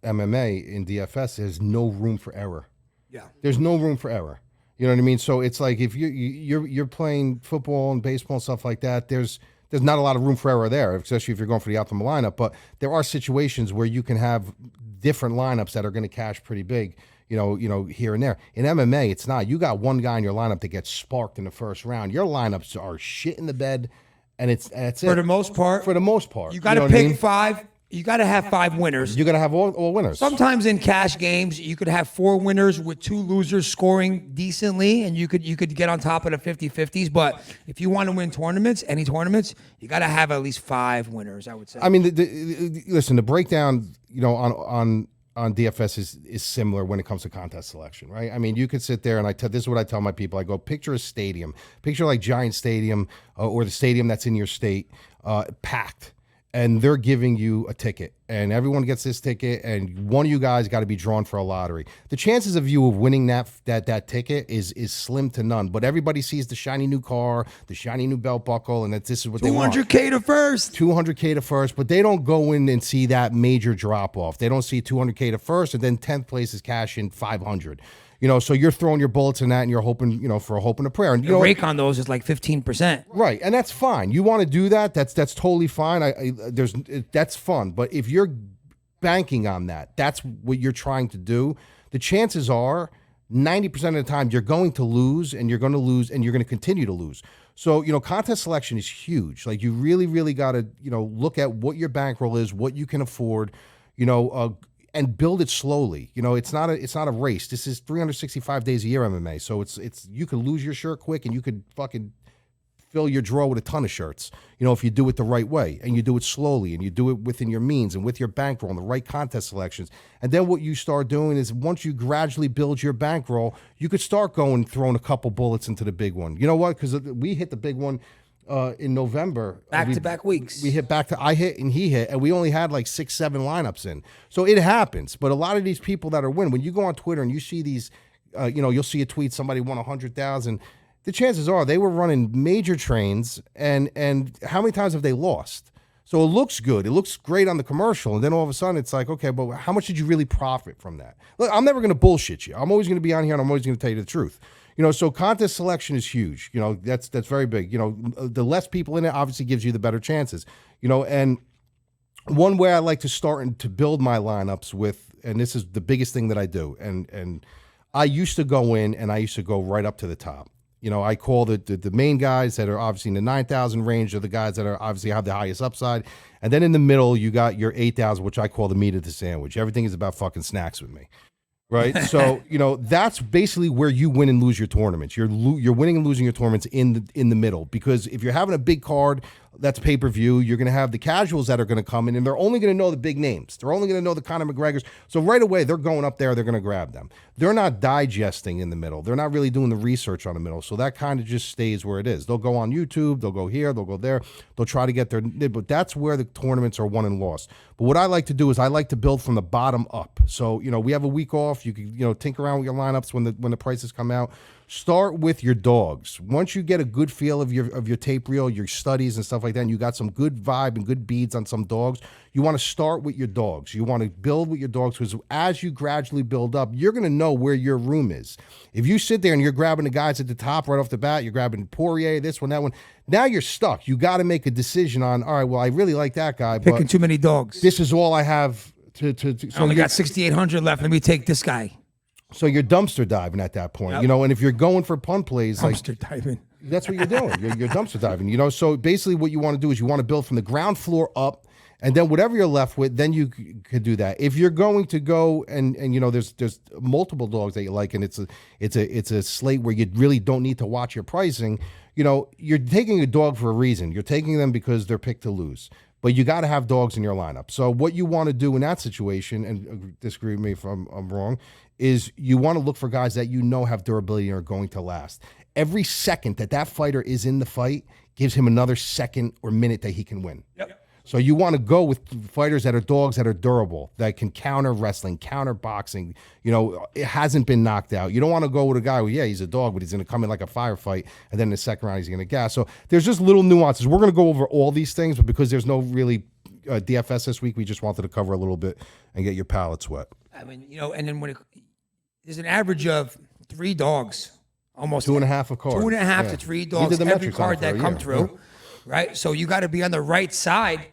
Speaker 2: MMA in DFS. There's no room for error.
Speaker 1: Yeah.
Speaker 2: There's no room for error. You know what I mean? So it's like if you're playing football and baseball and stuff like that, there's not a lot of room for error there, especially if you're going for the optimal lineup. But there are situations where you can have different lineups that are going to cash pretty big, here and there. In MMA, it's not. You got one guy in your lineup that gets sparked in the first round. Your lineups are shit in the bed, and that's it.
Speaker 1: For the most part.
Speaker 2: For the most part.
Speaker 1: You got to pick 5. You got to have 5 winners.
Speaker 2: You're going to have all winners.
Speaker 1: Sometimes in cash games, you could have 4 winners with 2 losers scoring decently, and you could get on top of the 50-50s. But if you want to win tournaments, any tournaments, you got to have at least 5 winners, I would say.
Speaker 2: I mean, listen, the breakdown, on DFS is similar when it comes to contest selection, right? I mean, you could sit there and this is what I tell my people. I go, picture a stadium. Picture like Giant Stadium or the stadium that's in your state, packed. And they're giving you a ticket, and everyone gets this ticket, and one of you guys got to be drawn for a lottery. The chances of you of winning that ticket is slim to none. But everybody sees the shiny new car, the shiny new belt buckle, and this is what they want.
Speaker 1: 200K to first.
Speaker 2: 200K to first, but they don't go in and see that major drop off. They don't see 200K to first, and then 10th place is cash in 500. So you're throwing your bullets in that, and you're hoping, for a hope and a prayer. And
Speaker 1: the rake on those is like 15%.
Speaker 2: Right, and that's fine. You want to do that? That's totally fine. That's fun. But if you're banking on that, that's what you're trying to do. The chances are 90% of the time you're going to lose, and you're going to lose, and you're going to continue to lose. So contest selection is huge. Like, you really, really got to look at what your bankroll is, what you can afford. And build it slowly. It's not a race. This is 365 days a year MMA. So it's you could lose your shirt quick, and you could fucking fill your drawer with a ton of shirts. If you do it the right way, and you do it slowly, and you do it within your means and with your bankroll and the right contest selections. And then what you start doing is, once you gradually build your bankroll, you could start throwing a couple bullets into the big one. You know what? Because we hit the big one in November.
Speaker 1: Back-to-back weeks.
Speaker 2: We hit I hit and he hit, and we only had like 6-7 lineups in. So it happens. But a lot of these people that are winning, when you go on Twitter and you see these, you'll see a tweet, somebody won 100,000. The chances are they were running major trains, and how many times have they lost? So it looks good. It looks great on the commercial, and then all of a sudden it's like, okay, but how much did you really profit from that? Look, I'm never going to bullshit you. I'm always going to be on here, and I'm always going to tell you the truth. So contest selection is huge. That's very big. The less people in it obviously gives you the better chances. And one way I like to start and to build my lineups with, and this is the biggest thing that I do, and I used to go in and I used to go right up to the top. I call the main guys that are obviously in the 9,000 range are the guys that are obviously have the highest upside. And then in the middle, you got your 8,000, which I call the meat of the sandwich. Everything is about fucking snacks with me. Right, so that's basically where you win and lose your tournaments. You're winning and losing your tournaments in the middle, because if you're having a big card that's pay-per-view, you're going to have the casuals that are going to come in, and they're only going to know the big names. They're only going to know the Conor McGregors. So right away, they're going up there. They're going to grab them. They're not digesting in the middle. They're not really doing the research on the middle. So that kind of just stays where it is. They'll go on YouTube. They'll go here. They'll go there. They'll try to get their. But that's where the tournaments are won and lost. But what I like to do is I like to build from the bottom up. So we have a week off. You can tinker around with your lineups when the prices come out. Start with your dogs. Once you get a good feel of your tape reel, your studies and stuff like that, and you got some good vibe and good beads on some dogs, you want to start with your dogs. You want to build with your dogs, because as you gradually build up, you're going to know where your room is. If you sit there and you're grabbing the guys at the top right off the bat, you're grabbing Poirier, this one, that one, now you're stuck. You got to make a decision on, all right, well, I really like that guy,
Speaker 1: Picking
Speaker 2: but
Speaker 1: too many dogs.
Speaker 2: this is all I have to
Speaker 1: I only got 6,800 left. Let me take this guy.
Speaker 2: So you're dumpster diving at that point, and if you're going for punt plays,
Speaker 1: Dumpster diving.
Speaker 2: that's what you're doing. You're dumpster diving, So basically what you want to do is you want to build from the ground floor up, and then whatever you're left with, then you could do that. If you're going to go and there's multiple dogs that you like, and it's a slate where you really don't need to watch your pricing, you're taking a dog for a reason. You're taking them because they're picked to lose. But you got to have dogs in your lineup. So what you want to do in that situation, and disagree with me if I'm wrong, is you want to look for guys that have durability and are going to last. Every second that fighter is in the fight gives him another second or minute that he can win.
Speaker 1: Yep.
Speaker 2: So you want to go with fighters that are dogs that are durable, that can counter wrestling, counter boxing. It hasn't been knocked out. You don't want to go with a guy who, he's a dog, but he's going to come in like a firefight, and then in the second round he's going to gas. So there's just little nuances. We're going to go over all these things, but because there's no really DFS this week, we just wanted to cover a little bit and get your palate wet.
Speaker 1: I mean, and then when there's an average of 3 dogs, almost
Speaker 2: 2.5 a card.
Speaker 1: 2.5 to 3 dogs every card that come through, right? So you got to be on the right side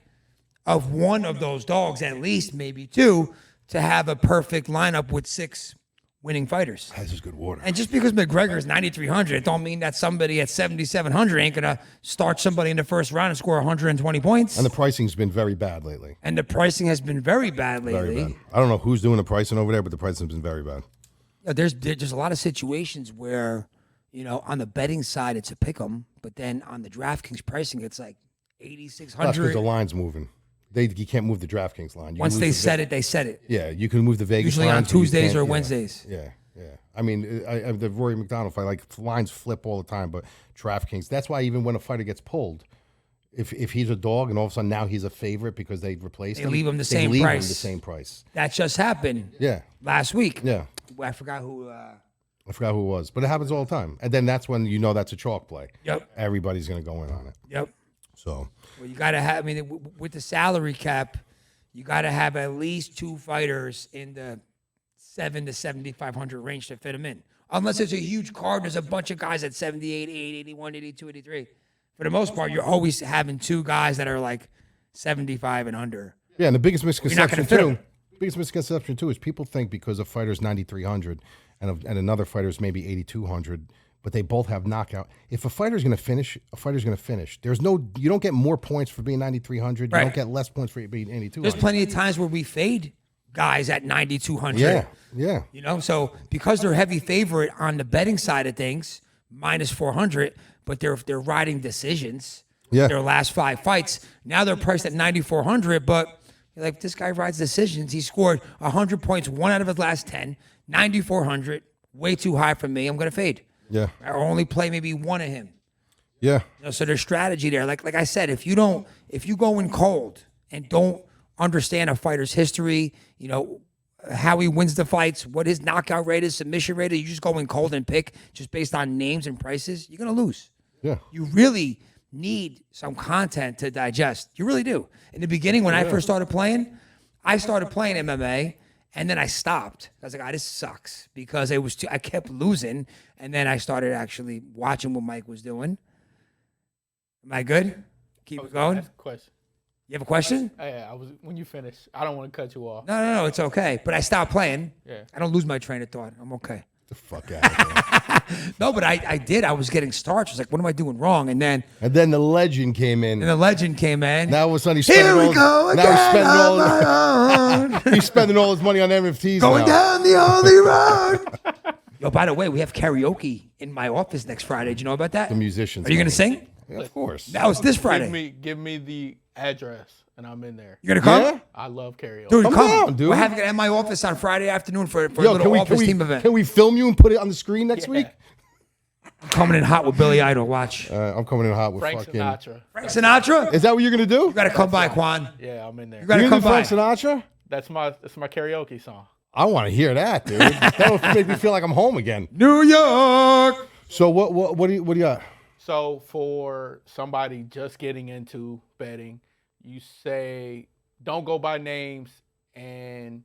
Speaker 1: of one of those dogs, at least maybe 2, to have a perfect lineup with 6 winning fighters.
Speaker 2: This is good water.
Speaker 1: And just because McGregor is 9,300, don't mean that somebody at 7,700 ain't gonna start somebody in the first round and score 120 points.
Speaker 2: And the pricing's been very bad lately.
Speaker 1: And the pricing has been very bad lately.
Speaker 2: Very bad. I don't know who's doing the pricing over there, but the pricing's been very bad.
Speaker 1: There's a lot of situations where, on the betting side it's a pick 'em, but then on the DraftKings pricing it's like 8,600.
Speaker 2: That's because the line's moving. You can't move the DraftKings line.
Speaker 1: Once they set it, they set it.
Speaker 2: Yeah, you can move the Vegas
Speaker 1: usually
Speaker 2: lines,
Speaker 1: on Tuesdays or Wednesdays.
Speaker 2: Yeah. I mean, the Rory McDonald fight, like lines flip all the time, but DraftKings. That's why even when a fighter gets pulled, if he's a dog and all of a sudden now he's a favorite because they replaced him,
Speaker 1: leave him the
Speaker 2: they
Speaker 1: same
Speaker 2: leave
Speaker 1: price.
Speaker 2: him the same price.
Speaker 1: That just happened.
Speaker 2: Yeah.
Speaker 1: Last week.
Speaker 2: Yeah.
Speaker 1: I forgot who.
Speaker 2: I forgot who it was, but it happens all the time. And then that's when that's a chalk play.
Speaker 1: Yep.
Speaker 2: Everybody's going to go in on it.
Speaker 1: Yep.
Speaker 2: So.
Speaker 1: Well, you got to have. I mean, with the salary cap, you got to have at least 2 fighters in the 7 to 7,500 range to fit them in. Unless it's a huge card, there's a bunch of guys at 78, 80, 81, 82, 83. For the most part, you're always having 2 guys that are like 75 and under.
Speaker 2: Yeah, and the biggest misconception too.
Speaker 1: 'em.
Speaker 2: Biggest misconception too is people think because a fighter's 9,300 and another fighter's maybe 8,200, but they both have knockout. If a fighter's going to finish, a fighter's going to finish. You don't get more points for being 9,300.
Speaker 1: Right.
Speaker 2: You don't get less points for being 8,200.
Speaker 1: There's plenty of times where we fade guys at 9,200.
Speaker 2: Yeah.
Speaker 1: So because they're heavy favorite on the betting side of things, minus 400, but they're riding decisions.
Speaker 2: Yeah.
Speaker 1: Their last 5 fights. Now they're priced at 9,400, but you're like, this guy rides decisions. He scored 100 points, 1 out of his last 10, 9,400, way too high for me. I'm going to fade.
Speaker 2: Yeah.
Speaker 1: Or only play maybe 1 of him.
Speaker 2: Yeah.
Speaker 1: So there's strategy there. Like I said, if you go in cold and don't understand a fighter's history, how he wins the fights, what his knockout rate is, submission rate is, you just go in cold and pick just based on names and prices, you're going to lose.
Speaker 2: Yeah.
Speaker 1: You really need some content to digest. You really do. In the beginning, when I first started playing MMA, and then I stopped. I was like, this sucks, because I kept losing, and then I started actually watching what Mike was doing. Am I good? Keep it going.
Speaker 3: Question.
Speaker 1: You have a question?
Speaker 3: Yeah, when you finish, I don't want to cut you off.
Speaker 1: No, it's okay. But I stopped playing.
Speaker 3: Yeah.
Speaker 1: I don't lose my train of thought. I'm okay.
Speaker 2: Get the fuck out of here.
Speaker 1: No, but I did. I was getting starched. I was like, what am I doing wrong? And then
Speaker 2: the legend came in.
Speaker 1: the legend came in.
Speaker 2: Now all of a sudden he's
Speaker 1: Here
Speaker 2: spending
Speaker 1: we
Speaker 2: all.
Speaker 1: go
Speaker 2: Now
Speaker 1: again.
Speaker 2: he's spending
Speaker 1: on
Speaker 2: all.
Speaker 1: my own.
Speaker 2: He's spending all his money on MFTs
Speaker 1: Going
Speaker 2: now.
Speaker 1: down the only road. Yo, by the way, we have karaoke in my office next Friday. Did you know about that?
Speaker 2: The musicians.
Speaker 1: Are you gonna sing?
Speaker 2: Yeah, of course.
Speaker 1: That was this Friday.
Speaker 3: Give me the address and I'm in there.
Speaker 1: You gonna come?
Speaker 2: Yeah?
Speaker 3: I love karaoke.
Speaker 1: Dude,
Speaker 2: Come
Speaker 1: come.
Speaker 2: down, dude.
Speaker 1: We're having it at my office on Friday afternoon for a
Speaker 2: Yo,
Speaker 1: little office team event.
Speaker 2: can we film you and put it on the screen next week?
Speaker 1: I'm coming in hot with Billy Idol. Watch.
Speaker 2: I'm coming in hot with
Speaker 3: Frank
Speaker 2: fucking.
Speaker 3: Sinatra.
Speaker 1: Frank Sinatra?
Speaker 2: Is that what you're gonna do?
Speaker 1: You gotta come by, Quan.
Speaker 3: Yeah, I'm in there.
Speaker 1: You gotta
Speaker 2: You're
Speaker 1: come
Speaker 2: gonna do
Speaker 1: by.
Speaker 2: Frank Sinatra?
Speaker 3: That's my karaoke song.
Speaker 2: I want to hear that, dude. That'll make me feel like I'm home again.
Speaker 1: New York.
Speaker 2: So what do you got?
Speaker 3: So for somebody just getting into betting, you say don't go by names, and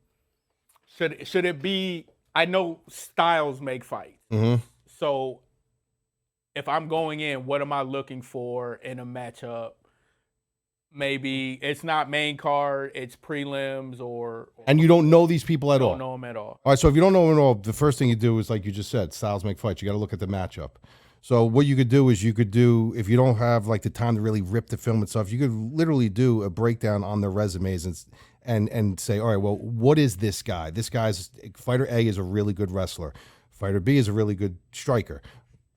Speaker 3: should it be? I know styles make fights.
Speaker 2: Mm-hmm.
Speaker 3: So if I'm going in, what am I looking for in a matchup? Maybe it's not main card, it's prelims or
Speaker 2: And you don't know these people at all.
Speaker 3: don't know them at all.
Speaker 2: All right, so if you don't know them at all, the first thing you do is, like you just said, styles make fights. You got to look at the matchup. So what you could do is if you don't have like the time to really rip the film and stuff, you could literally do a breakdown on their resumes and say, all right, well, what is this guy? This guy's fighter A is a really good wrestler. Fighter B is a really good striker.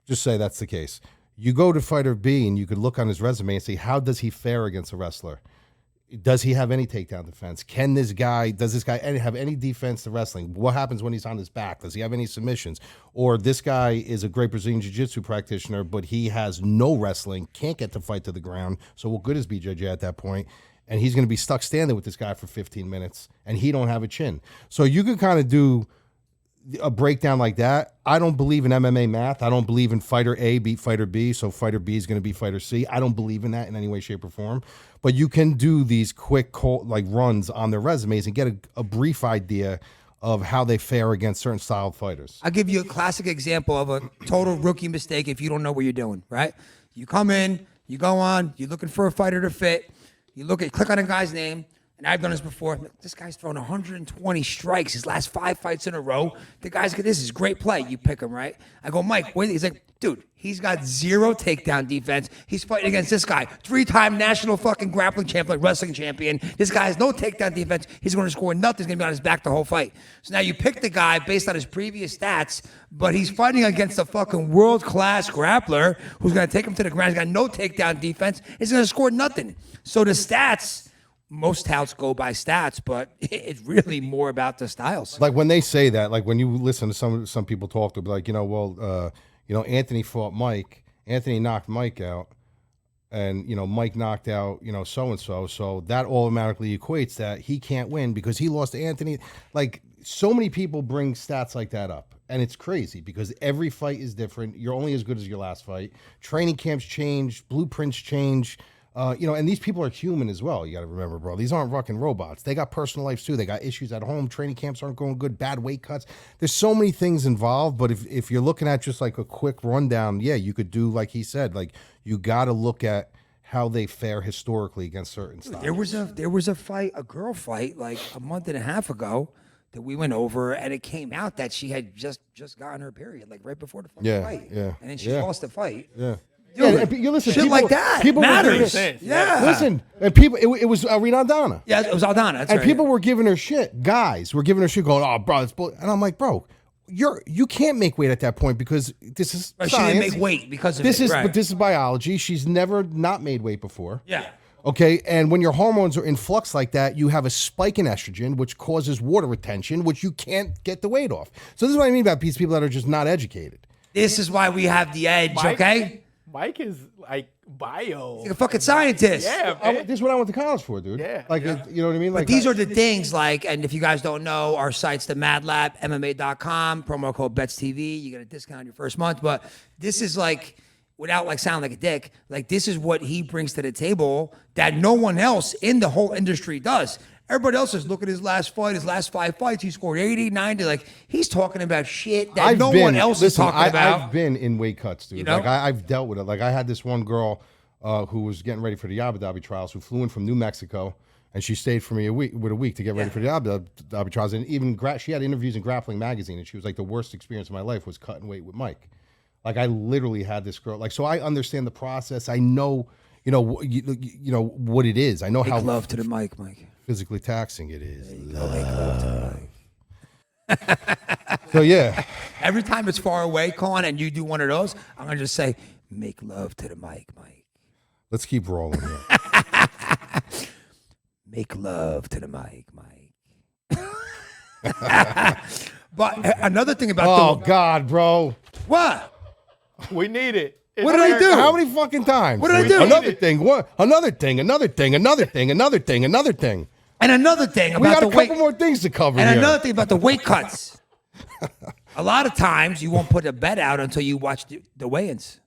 Speaker 2: Just say that's the case. You go to fighter B and you could look on his resume and see, how does he fare against a wrestler? Does he have any takedown defense? Does this guy have any defense to wrestling? What happens when he's on his back? Does he have any submissions? Or this guy is a great Brazilian Jiu-Jitsu practitioner, but he has no wrestling, can't get the fight to the ground. So what good is BJJ at that point? And he's going to be stuck standing with this guy for 15 minutes, and he don't have a chin. So you could kind of do a breakdown like that. I don't believe in MMA math. I don't believe in fighter A beat fighter B, so fighter B is going to beat fighter C. I don't believe in that in any way, shape, or form. But you can do these quick runs on their resumes and get a brief idea of how they fare against certain style fighters.
Speaker 1: I'll give you a classic example of a total rookie mistake if you don't know what you're doing, right? You come in, you go on, you're looking for a fighter to fit. You click on a guy's name, and I've done this before. This guy's thrown 120 strikes his last 5 fights in a row. The guy's this is great play. You pick him, right? I go, Mike, wait. He's like, dude, he's got 0 takedown defense. He's fighting against this guy, 3-time national fucking grappling champion, wrestling champion. This guy has no takedown defense. He's going to score nothing. He's going to be on his back the whole fight. So now you pick the guy based on his previous stats, but he's fighting against a fucking world-class grappler who's going to take him to the ground. He's got no takedown defense. He's going to score nothing. So the stats, most touts go by stats, but it's really more about the styles.
Speaker 2: Like when they say that, like when you listen to some people talk, they'll be like, Anthony fought Mike. Anthony knocked Mike out, and Mike knocked out so and so. So that automatically equates that he can't win because he lost to Anthony. Like so many people bring stats like that up, and it's crazy because every fight is different. You're only as good as your last fight. Training camps change, blueprints change. And these people are human as well. You got to remember, bro. These aren't fucking robots. They got personal lives too. They got issues at home. Training camps aren't going good. Bad weight cuts. There's so many things involved. But if you're looking at just like a quick rundown, yeah, you could do like he said. Like you got to look at how they fare historically against certain styles.
Speaker 1: There was a fight, a girl fight, like a month and a half ago that we went over, and it came out that she had just gotten her period, like right before the fucking fight.
Speaker 2: Yeah,
Speaker 1: and then she
Speaker 2: yeah.
Speaker 1: lost the fight.
Speaker 2: Yeah.
Speaker 1: Dude,
Speaker 2: You listen,
Speaker 1: shit like that
Speaker 2: people
Speaker 1: matters.
Speaker 3: Yeah.
Speaker 2: Listen, and people, it was Rinaldana.
Speaker 1: Yeah, it was Aldana. That's
Speaker 2: And
Speaker 1: right.
Speaker 2: people were giving her shit. Guys were giving her shit, going, "Oh, bro, it's bull." And I'm like, bro, you can't make weight at that point because this is
Speaker 1: Right, she
Speaker 2: science.
Speaker 1: didn't make weight because of
Speaker 2: This
Speaker 1: it.
Speaker 2: is
Speaker 1: right.
Speaker 2: but this is biology. She's never not made weight before.
Speaker 1: Yeah.
Speaker 2: Okay, and when your hormones are in flux like that, you have a spike in estrogen, which causes water retention, which you can't get the weight off. So this is what I mean about these people that are just not educated.
Speaker 1: This is why we have the edge, okay?
Speaker 3: Mike is like bio.
Speaker 1: You're a fucking scientist.
Speaker 3: Yeah, man.
Speaker 2: This is what I went to college for, dude.
Speaker 3: Yeah,
Speaker 2: Like,
Speaker 3: yeah.
Speaker 2: you know what I mean? Like
Speaker 1: But these are the things like, and if you guys don't know, our site's the MadLab, MMA.com, promo code BetsTV. You get a discount on your first month. But this is like, without like sounding like a dick, like this is what he brings to the table that no one else in the whole industry does. Everybody else is look at his last fight, his last 5 fights. He scored 80, 90. Like he's talking about shit that no one else is talking about.
Speaker 2: I've been in weight cuts, dude.
Speaker 1: You know?
Speaker 2: Like I've dealt with it. Like I had this one girl who was getting ready for the Abu Dhabi trials, who flew in from New Mexico, and she stayed for me a week to get ready for the Abu Dhabi trials. And even she had interviews in Grappling Magazine, and she was like, the worst experience of my life was cutting weight with Mike. Like I literally had this girl. Like so, I understand the process. I know, you know what it is. I know
Speaker 1: Make
Speaker 2: how
Speaker 1: love to the mic, Mike.
Speaker 2: physically taxing it is.
Speaker 1: Make love to the mic.
Speaker 2: So yeah,
Speaker 1: Every time it's far away, Colin, and you do one of those, I'm gonna just say, "Make love to the mic, Mike.
Speaker 2: let's keep rolling here.
Speaker 1: Make love to the mic, Mike." But another thing about
Speaker 2: Oh God, bro.
Speaker 1: what?
Speaker 3: We need it.
Speaker 1: What did I do?
Speaker 2: How many fucking times?
Speaker 1: What did I do?
Speaker 2: Another thing. What? Another thing. Another thing. Another thing. Another thing. Another thing.
Speaker 1: And another thing
Speaker 2: We
Speaker 1: about
Speaker 2: got
Speaker 1: the
Speaker 2: a
Speaker 1: weight.
Speaker 2: couple more things to cover
Speaker 1: And
Speaker 2: here.
Speaker 1: another thing about the weight cuts. A lot of times you won't put a bet out until you watch the weigh-ins.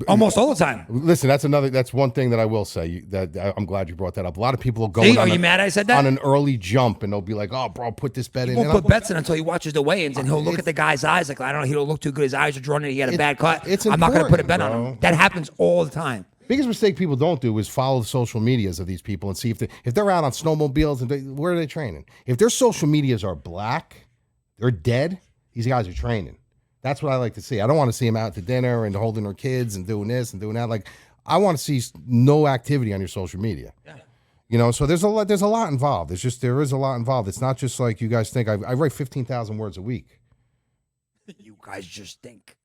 Speaker 1: Almost all the time.
Speaker 2: Listen, that's one thing that I will say that I'm glad you brought that up. A lot of people will go
Speaker 1: See, are you mad I said that?
Speaker 2: on an early jump and they'll be like, "Oh, bro, put this bet
Speaker 1: He
Speaker 2: in."
Speaker 1: won't
Speaker 2: And
Speaker 1: put bets in until he watches the weigh-ins, and he'll look at the guy's eyes like, I don't know, he don't look too good. His eyes are drawn in. He had a bad cut.
Speaker 2: it's
Speaker 1: I'm not going to put a
Speaker 2: important,
Speaker 1: bet on
Speaker 2: bro.
Speaker 1: him. That happens all the time.
Speaker 2: Biggest mistake people don't do is follow the social medias of these people and see if they're out on snowmobiles and where are they training. If their social medias are black, they're dead. These guys are training. That's what I like to see. I don't want to see them out to dinner and holding their kids and doing this and doing that. Like, I want to see no activity on your social media. Yeah. You know, so there's a lot involved. There is a lot involved. It's not just like you guys think. I write 15,000 words a week.
Speaker 1: You guys just think.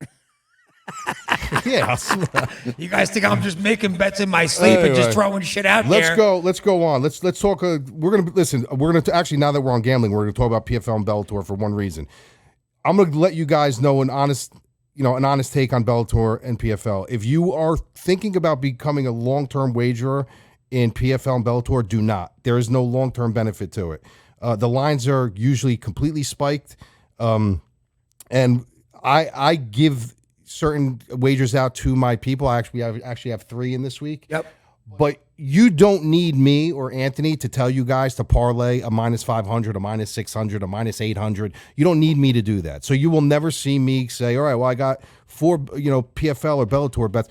Speaker 2: Yeah.
Speaker 1: You guys think I'm just making bets in my sleep and just throwing shit out there.
Speaker 2: Let's go on. Let's talk. We're gonna actually, now that we're on gambling, we're gonna talk about PFL and Bellator for one reason. I'm gonna let you guys know an honest take on Bellator and PFL. If you are thinking about becoming a long-term wagerer in PFL and Bellator, do not. There is no long-term benefit to it. The lines are usually completely spiked, and I give certain wagers out to my people. I actually have 3 in this week.
Speaker 1: Yep.
Speaker 2: But you don't need me or Anthony to tell you guys to parlay a -500, a -600, a -800. You don't need me to do that. So you will never see me say, all right, well, I got 4, PFL or Bellator bets.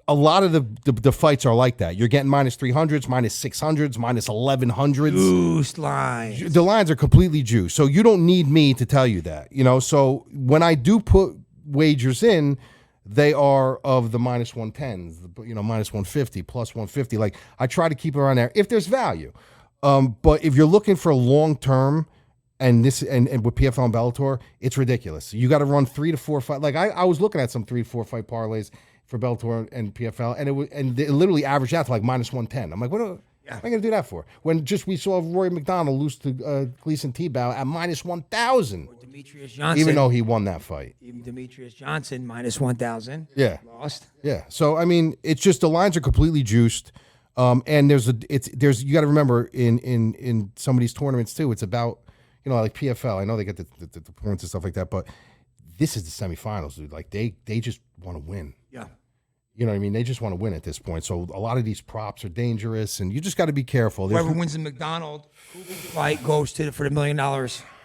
Speaker 2: A lot of the fights are like that. You're getting -300s, -600s, -1100s.
Speaker 1: Goose lines.
Speaker 2: The lines are completely juiced. So you don't need me to tell you that. So when I do put wagers in, they are of the -110s, -150, +150. Like, I try to keep it around there if there's value. But if you're looking for long term, and with PFL and Bellator, it's ridiculous. You got to run 3 to 4 fight. Like I was looking at some 3 to 4 fight parlays for Bellator and PFL, and it literally averaged out to like -110. I'm like, what am I going to do that for? When we saw Rory McDonald lose to Gleason Tebow at -1,000.
Speaker 1: Demetrius Johnson.
Speaker 2: Even though he won that fight.
Speaker 1: Even Demetrius Johnson, -1,000.
Speaker 2: Yeah.
Speaker 1: Lost.
Speaker 2: Yeah. So, I mean, it's just the lines are completely juiced. And you got to remember in some of these tournaments too, it's about, like PFL. I know they get the points and stuff like that, but this is the semifinals, dude. Like they just want to win.
Speaker 1: Yeah.
Speaker 2: You know what I mean? They just want to win at this point. So a lot of these props are dangerous, and you just got to be careful.
Speaker 1: Whoever wins the McDonald fight goes for the $1 million.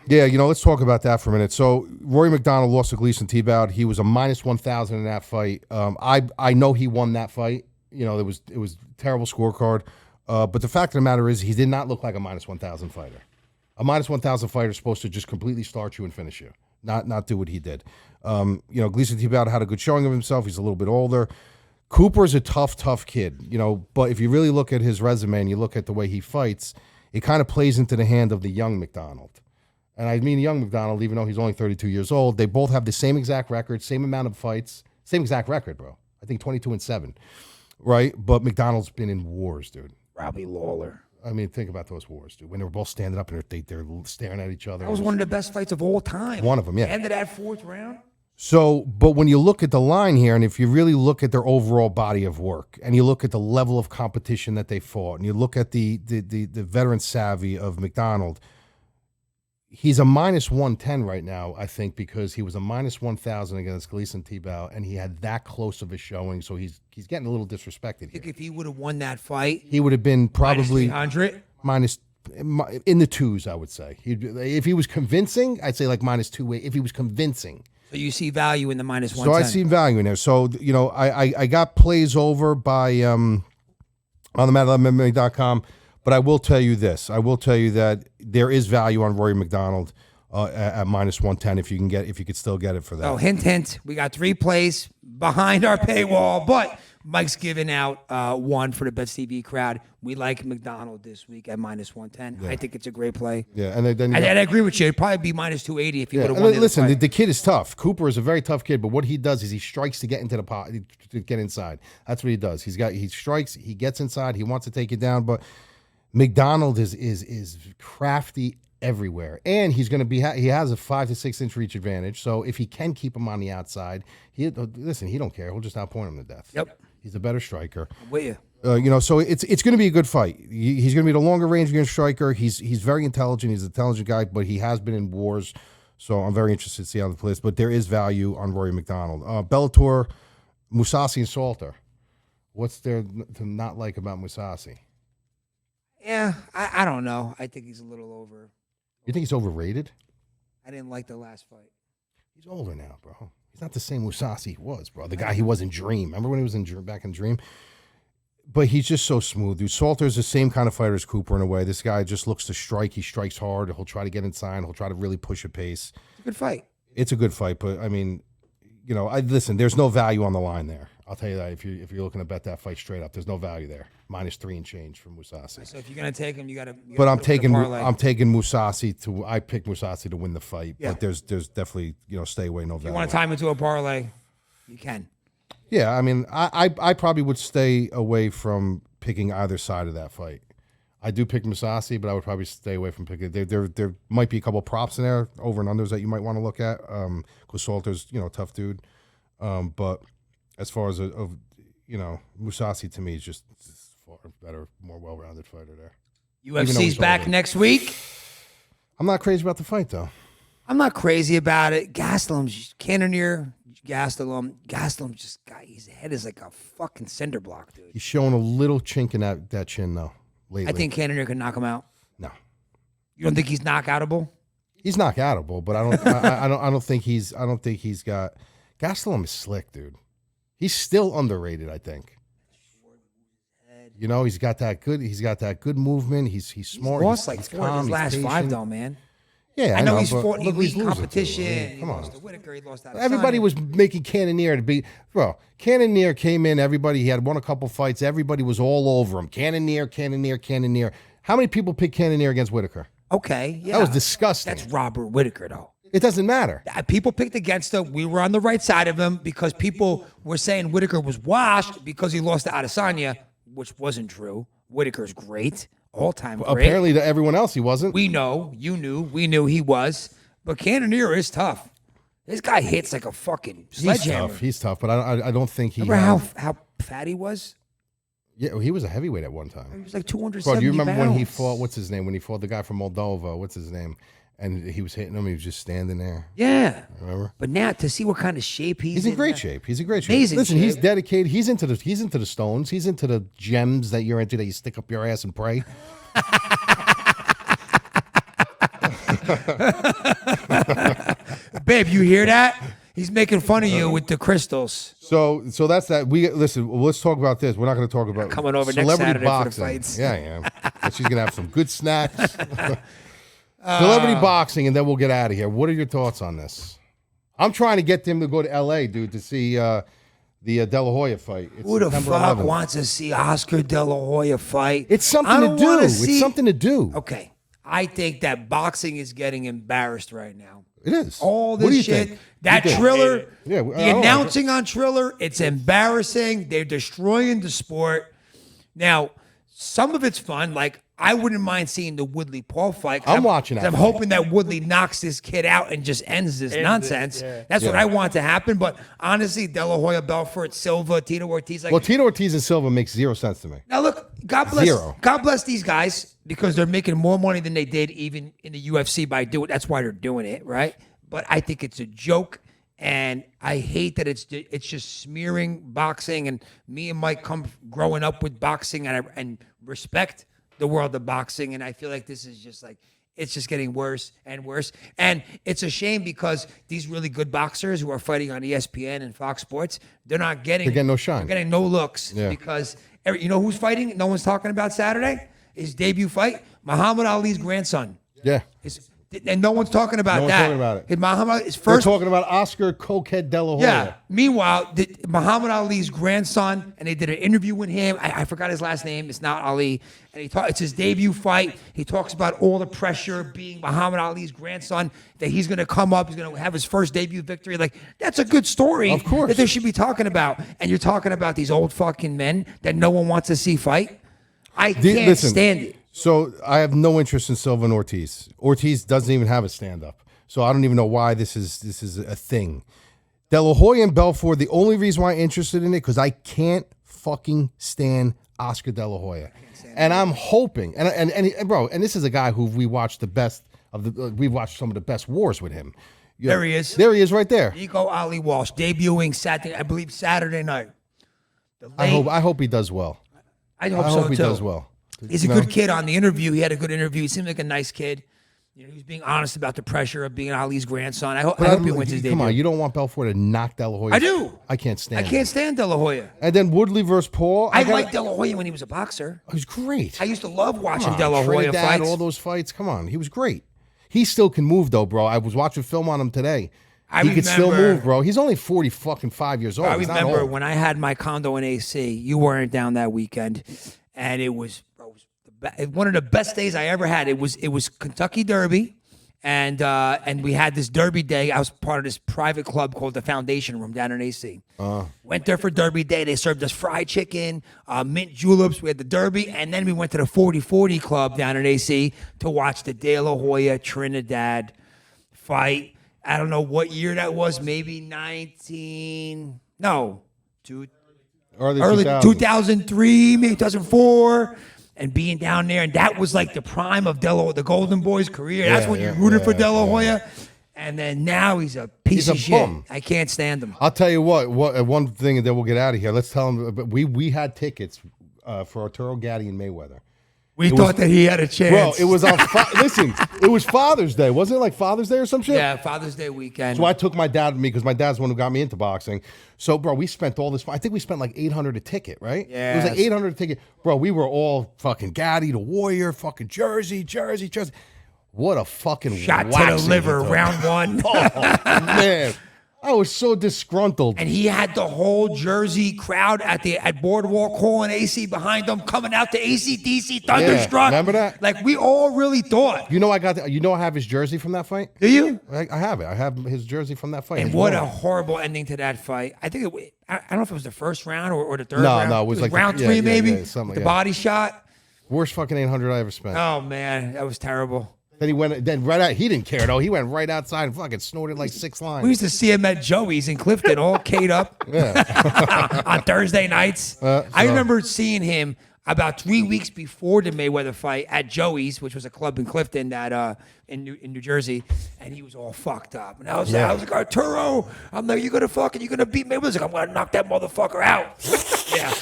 Speaker 2: Yeah, let's talk about that for a minute. So Rory McDonald lost to Gleason Tebow. He was a -1,000 in that fight. I know he won that fight. It was a terrible scorecard. But the fact of the matter is, he did not look like a -1,000 fighter. A -1,000 fighter is supposed to just completely start you and finish you, not do what he did. Gleason Tebow had a good showing of himself. He's a little bit older. Cooper's a tough kid, but if you really look at his resume and you look at the way he fights, it kind of plays into the hand of the young McDonald. And I mean young McDonald, even though he's only 32 years old. They both have the same exact record, same amount of fights, same exact record, bro. I think 22-7, right? But McDonald's been in wars, dude.
Speaker 1: Robbie Lawler.
Speaker 2: I mean, think about those wars, dude. When they were both standing up and they're staring at each other.
Speaker 1: That was one of the best fights of all time.
Speaker 2: One of them, yeah.
Speaker 1: Ended that 4th round.
Speaker 2: So, but when you look at the line here, and if you really look at their overall body of work, and you look at the level of competition that they fought, and you look at the veteran savvy of McDonald, he's a -110 right now, I think, because he was a -1,000 against Gleason Tebow, and he had that close of a showing, so he's getting a little disrespected
Speaker 1: I think
Speaker 2: here.
Speaker 1: if he would have won that fight,
Speaker 2: He would have been probably
Speaker 1: -300.
Speaker 2: minus in the 2s, I would say. If he was convincing, I'd say like -2. If he was convincing.
Speaker 1: So you see value in the -110.
Speaker 2: So I see value in there. So, I got plays over by on the MadLab.com, but I will tell you this. I will tell you that there is value on Rory McDonald. at minus 110 if you could still get it for that.
Speaker 1: So hint, hint. We got 3 plays behind our paywall, but Mike's giving out one for the Bets TV crowd. We like McDonald this week at minus 110. I think it's a great play.
Speaker 2: Yeah, and then
Speaker 1: I agree with you. It'd probably be minus 280 if you would have won.
Speaker 2: Listen, the kid is tough. Cooper is a very tough kid, but what he does is he strikes to get into the pot, to get inside. That's what he does. He strikes, he gets inside, he wants to take it down, but McDonald is crafty everywhere, and he's going to be. He has a 5 to 6 inch reach advantage. So if he can keep him on the outside, he don't care. He'll just outpoint him to death.
Speaker 1: Yep,
Speaker 2: he's a better striker.
Speaker 1: I'm with you.
Speaker 2: So it's going to be a good fight. He's going to be the longer range against striker. He's very intelligent. He's an intelligent guy, but he has been in wars. So I'm very interested to see how the plays. But there is value on Rory McDonald. Bellator, Mousasi and Salter. What's there to not like about Mousasi?
Speaker 1: Yeah, I don't know. I think he's a little over.
Speaker 2: You think he's overrated?
Speaker 1: I didn't like the last fight.
Speaker 2: He's older now, bro. He's not the same Mousasi he was, bro. The guy he was in Dream. Remember when he was back in Dream? But he's just so smooth, dude. Salter's the same kind of fighter as Cooper in a way. This guy just looks to strike. He strikes hard. He'll try to get inside. He'll try to really push a pace.
Speaker 1: It's a good fight.
Speaker 2: It's a good fight, but I mean, listen. There's no value on the line there. I'll tell you that if you're looking to bet that fight straight up, there's no value there. Minus 3 and change from Mousasi.
Speaker 1: So if you're gonna take him, you gotta.
Speaker 2: But I'm taking Mousasi to. I picked Mousasi to win the fight. Yeah. But there's definitely stay away. No value.
Speaker 1: You want to time into a parlay? You can.
Speaker 2: Yeah, I mean, I probably would stay away from picking either side of that fight. I do pick Mousasi, but I would probably stay away from picking. There might be a couple of props in there, over and unders that you might want to look at. Because Salter's a tough dude, but as far as Mousasi to me is just far better, more well-rounded fighter there.
Speaker 1: UFC's back next week.
Speaker 2: I'm not crazy about the fight though.
Speaker 1: I'm not crazy about it. Gastelum's Cannonier. Gastelum just got his head is like a fucking cinder block, dude.
Speaker 2: He's showing a little chink in that chin though lately.
Speaker 1: I think Cannonier can knock him out.
Speaker 2: No,
Speaker 1: you don't think he's knockoutable?
Speaker 2: He's knockoutable, but I don't think he's got. Gastelum is slick, dude. He's still underrated, I think. He's got that good movement. He's smart.
Speaker 1: He's lost like 4 of his last 5 though, man.
Speaker 2: Yeah,
Speaker 1: I know he's fought elite competition.
Speaker 2: Yeah, come on.
Speaker 1: He lost to Whitaker. He lost to
Speaker 2: Everybody was making Cannonier to be. Bro, Cannonier came in. He had won a couple fights. Everybody was all over him. Cannonier. How many people picked Cannonier against Whitaker?
Speaker 1: Okay, yeah.
Speaker 2: That was disgusting.
Speaker 1: That's Robert Whitaker, though.
Speaker 2: It doesn't matter.
Speaker 1: People picked against him. We were on the right side of him because people were saying Whitaker was washed because he lost to Adesanya, which wasn't true. Whitaker's great. All-time great.
Speaker 2: Apparently to everyone else he wasn't.
Speaker 1: We know. You knew. We knew he was. But Cannonier is tough. This guy hits like a fucking sledgehammer.
Speaker 2: He's tough, but I don't think he...
Speaker 1: Remember how fat he was?
Speaker 2: Yeah, he was a heavyweight at one time.
Speaker 1: He was like 270
Speaker 2: Bro, do you remember
Speaker 1: pounds.
Speaker 2: when he fought... What's his name? When he fought the guy from Moldova. What's his name? And he was hitting him. He was just standing there.
Speaker 1: Yeah.
Speaker 2: Remember?
Speaker 1: But now to see what kind of shape
Speaker 2: he's in great shape. He's in great shape.
Speaker 1: Amazing
Speaker 2: Listen,
Speaker 1: shape.
Speaker 2: he's dedicated. He's into the stones. He's into the gems that you're into that you stick up your ass and pray.
Speaker 1: Babe, you hear that? He's making fun of you with the crystals.
Speaker 2: So that's that. Let's talk about this. We're not going to talk about
Speaker 1: coming over next
Speaker 2: celebrity
Speaker 1: Saturday
Speaker 2: boxing.
Speaker 1: for the fights.
Speaker 2: Yeah. And she's going to have some good snacks. Celebrity boxing, and then we'll get out of here. What are your thoughts on this? I'm trying to get them to go to L.A., dude, to see the De La Hoya fight. It's
Speaker 1: Who the
Speaker 2: September
Speaker 1: fuck
Speaker 2: 11th.
Speaker 1: wants to see Oscar De La Hoya fight?
Speaker 2: It's something to do. It's something to do.
Speaker 1: Okay. I think that boxing is getting embarrassed right now.
Speaker 2: It is.
Speaker 1: All
Speaker 2: What do you
Speaker 1: this shit.
Speaker 2: think?
Speaker 1: That
Speaker 2: You think?
Speaker 1: Triller,
Speaker 2: Yeah,
Speaker 1: the announcing on Triller, it's embarrassing. They're destroying the sport. Now, some of it's fun. Like, I wouldn't mind seeing the Woodley Paul fight.
Speaker 2: I'm watching that
Speaker 1: I'm
Speaker 2: fight.
Speaker 1: hoping that Woodley knocks this kid out and just ends this nonsense. That's what I want to happen. But honestly, De La Hoya, Belfort, Silva, Tito Ortiz. Like,
Speaker 2: Well, Tito Ortiz and Silva makes zero sense to me.
Speaker 1: now look, God bless,
Speaker 2: Zero.
Speaker 1: God bless these guys because they're making more money than they did even in the UFC by doing. That's why they're doing it, right? But I think it's a joke, and I hate that it's just smearing boxing. And me and Mike come growing up with boxing, and respect the world of boxing, and I feel like this is just like it's just getting worse and worse. And it's a shame because these really good boxers who are fighting on ESPN and Fox Sports, they're getting
Speaker 2: no shine.
Speaker 1: They're getting no looks because you know who's fighting? No one's talking about Saturday. His debut fight, Muhammad Ali's grandson.
Speaker 2: Yeah.
Speaker 1: And no one's talking about
Speaker 2: No one's
Speaker 1: that.
Speaker 2: talking about it.
Speaker 1: If Muhammad is
Speaker 2: They're
Speaker 1: first.
Speaker 2: talking about Oscar Cokehead De La Hoya.
Speaker 1: Yeah. Meanwhile, Muhammad Ali's grandson, and they did an interview with him. I forgot his last name. It's not Ali. And it's his debut fight. He talks about all the pressure being Muhammad Ali's grandson, that he's going to come up, he's going to have his first debut victory. Like, that's a good story.
Speaker 2: Of course.
Speaker 1: That they should be talking about. And you're talking about these old fucking men that no one wants to see fight. I can't stand it.
Speaker 2: So I have no interest in Silva and Ortiz. Ortiz doesn't even have a stand-up. So I don't even know why this is a thing. De La Hoya and Belfort, the only reason why I'm interested in it, because I can't fucking stand Oscar De La Hoya. And I'm hoping, and bro, and this is a guy who we watched we've watched some of the best wars with him.
Speaker 1: There he is.
Speaker 2: There he is right there.
Speaker 1: Nico Ali Walsh, debuting Saturday night.
Speaker 2: I hope he does well.
Speaker 1: I hope
Speaker 2: he
Speaker 1: too.
Speaker 2: does well.
Speaker 1: He's a good kid on the interview. He had a good interview. He seemed like a nice kid. You know, he was being honest about the pressure of being Ali's grandson. I hope he wins his debut.
Speaker 2: Come on, you don't want Belfort to knock De La Hoya.
Speaker 1: I do.
Speaker 2: I can't stand
Speaker 1: I can't stand De La Hoya.
Speaker 2: And then Woodley versus Paul.
Speaker 1: I liked De La Hoya when he was a boxer.
Speaker 2: He was great.
Speaker 1: I used to love watching De La Hoya
Speaker 2: Trinidad,
Speaker 1: fights.
Speaker 2: all those fights. Come on, he was great. He still can move though, bro. I was watching film on him today. He can still move, bro. He's only 5 years old.
Speaker 1: I remember when I had my condo in AC. You weren't down that weekend, and it was one of the best days I ever had. It was Kentucky Derby, and we had this Derby day. I was part of this private club called the Foundation Room down in AC. Went there for Derby day. They served us fried chicken, mint juleps. We had the Derby, and then we went to the 40-40 club down in AC to watch the De La Hoya Trinidad fight. I don't know what year that was. Maybe early 2003, maybe 2004. And being down there, and that was like the prime of the Golden Boy's career. That's when you rooted for De La Hoya. And then now he's a piece of shit.
Speaker 2: Bum.
Speaker 1: I can't stand him.
Speaker 2: I'll tell you what. One thing, and then we'll get out of here. Let's tell him. We had tickets for Arturo Gatti and Mayweather.
Speaker 1: We thought that he had a chance.
Speaker 2: Bro, it was on. Listen, it was Father's Day. Wasn't it like Father's Day or some shit?
Speaker 1: Yeah, Father's Day weekend.
Speaker 2: So I took my dad with me because my dad's the one who got me into boxing. So, bro, we spent all this. I think we spent like $800 a ticket, right?
Speaker 1: Yeah.
Speaker 2: It was like $800 a ticket. Bro, we were all fucking Gatti, the Warrior, fucking Jersey. What a fucking
Speaker 1: shot to the
Speaker 2: waxing
Speaker 1: liver,
Speaker 2: he took.
Speaker 1: round one.
Speaker 2: Oh, man. I was so disgruntled.
Speaker 1: And he had the whole Jersey crowd at Boardwalk Hall in AC behind him, coming out to AC/DC Thunderstruck.
Speaker 2: Remember that?
Speaker 1: Like, we all really thought.
Speaker 2: You know, I have his jersey from that fight.
Speaker 1: Do you?
Speaker 2: I have it. I have his jersey from that fight.
Speaker 1: And what a horrible ending to that fight. I think I don't know if it was the first round or the third round.
Speaker 2: No, it was like
Speaker 1: round three, maybe.
Speaker 2: the
Speaker 1: body shot.
Speaker 2: Worst fucking $800 I ever spent.
Speaker 1: Oh man, that was terrible.
Speaker 2: Then he didn't care though. He went right outside and fucking snorted like 6 lines.
Speaker 1: We used to see him at Joey's in Clifton, all K'd up on Thursday nights. I remember seeing him about 3 weeks before the Mayweather fight at Joey's, which was a club in Clifton that in New Jersey, and he was all fucked up. And I was like, Arturo, I'm like, you're gonna beat Mayweather? He's like, I'm gonna knock that motherfucker out. Yeah.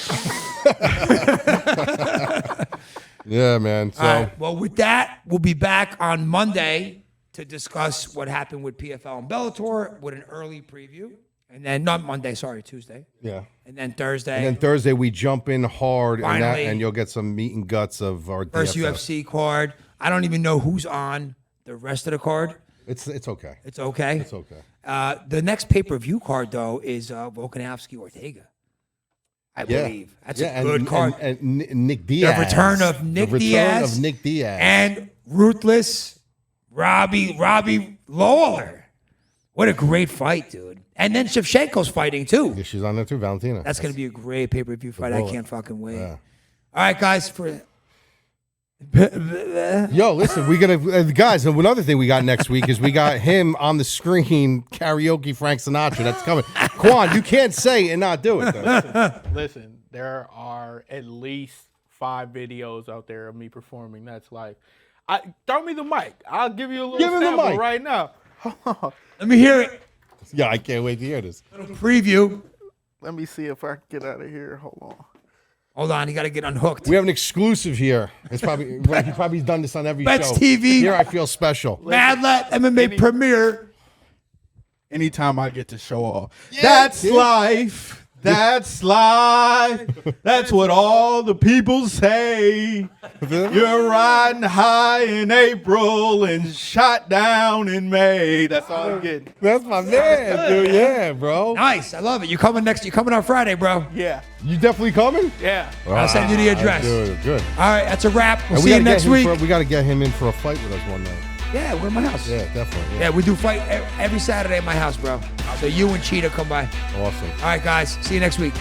Speaker 2: Yeah, man. So,
Speaker 1: All right. Well, with that, we'll be back on Monday to discuss what happened with PFL and Bellator with an early preview. And then, not Monday, sorry, Tuesday.
Speaker 2: yeah.
Speaker 1: And then Thursday.
Speaker 2: And then Thursday we jump in hard in that,
Speaker 1: Finally.
Speaker 2: and you'll get some meat and guts of our
Speaker 1: first
Speaker 2: DFS.
Speaker 1: UFC card. I don't even know who's on the rest of the card.
Speaker 2: It's okay.
Speaker 1: It's okay.
Speaker 2: It's okay.
Speaker 1: The next pay-per-view card, though, is Volkanovski Ortega. I believe. That's a good card.
Speaker 2: And Nick Diaz.
Speaker 1: The return of Nick Diaz. And ruthless Robbie Lawler. What a great fight, dude. And then Shevchenko's fighting, too.
Speaker 2: Yeah, she's on there, too, Valentina.
Speaker 1: That's going to be a great pay-per-view fight. I can't fucking wait.
Speaker 2: Yeah.
Speaker 1: All right, guys.
Speaker 2: Yo, listen, we're gonna guys. Another thing we got next week is we got him on the screen karaoke Frank Sinatra. That's coming. Quan, you can't say and not do it. Though.
Speaker 3: Listen, there are at least 5 videos out there of me performing. That's live. Throw me the mic. I'll give you a little sample right now.
Speaker 1: Let me hear it.
Speaker 2: Yeah, I can't wait to hear this.
Speaker 1: Little preview.
Speaker 3: Let me see if I can get out of here. Hold on.
Speaker 1: Hold on, you got to get unhooked.
Speaker 2: We have an exclusive here. It's probably he probably done this on every
Speaker 1: Bets
Speaker 2: show.
Speaker 1: TV.
Speaker 2: Here I feel special.
Speaker 1: MadLab MMA premiere.
Speaker 3: Anytime I get to show off. That's life.
Speaker 4: That's life. That's what all the people say. You're riding high in April and shot down in May. That's all I'm getting.
Speaker 2: That's my man, dude. Yeah, bro.
Speaker 1: Nice. I love it. You coming on Friday, bro.
Speaker 3: Yeah.
Speaker 2: You definitely coming?
Speaker 3: Yeah.
Speaker 1: I'll send you the address.
Speaker 2: Good.
Speaker 1: All right, that's a wrap. We'll
Speaker 2: And
Speaker 1: see you next week.
Speaker 2: We got to get him in for a fight with us one night.
Speaker 1: Yeah, we're at my house.
Speaker 2: Yeah, definitely.
Speaker 1: Yeah, we do fight every Saturday at my house, bro. So you and Cheetah come by.
Speaker 2: Awesome.
Speaker 1: All right, guys. See you next week.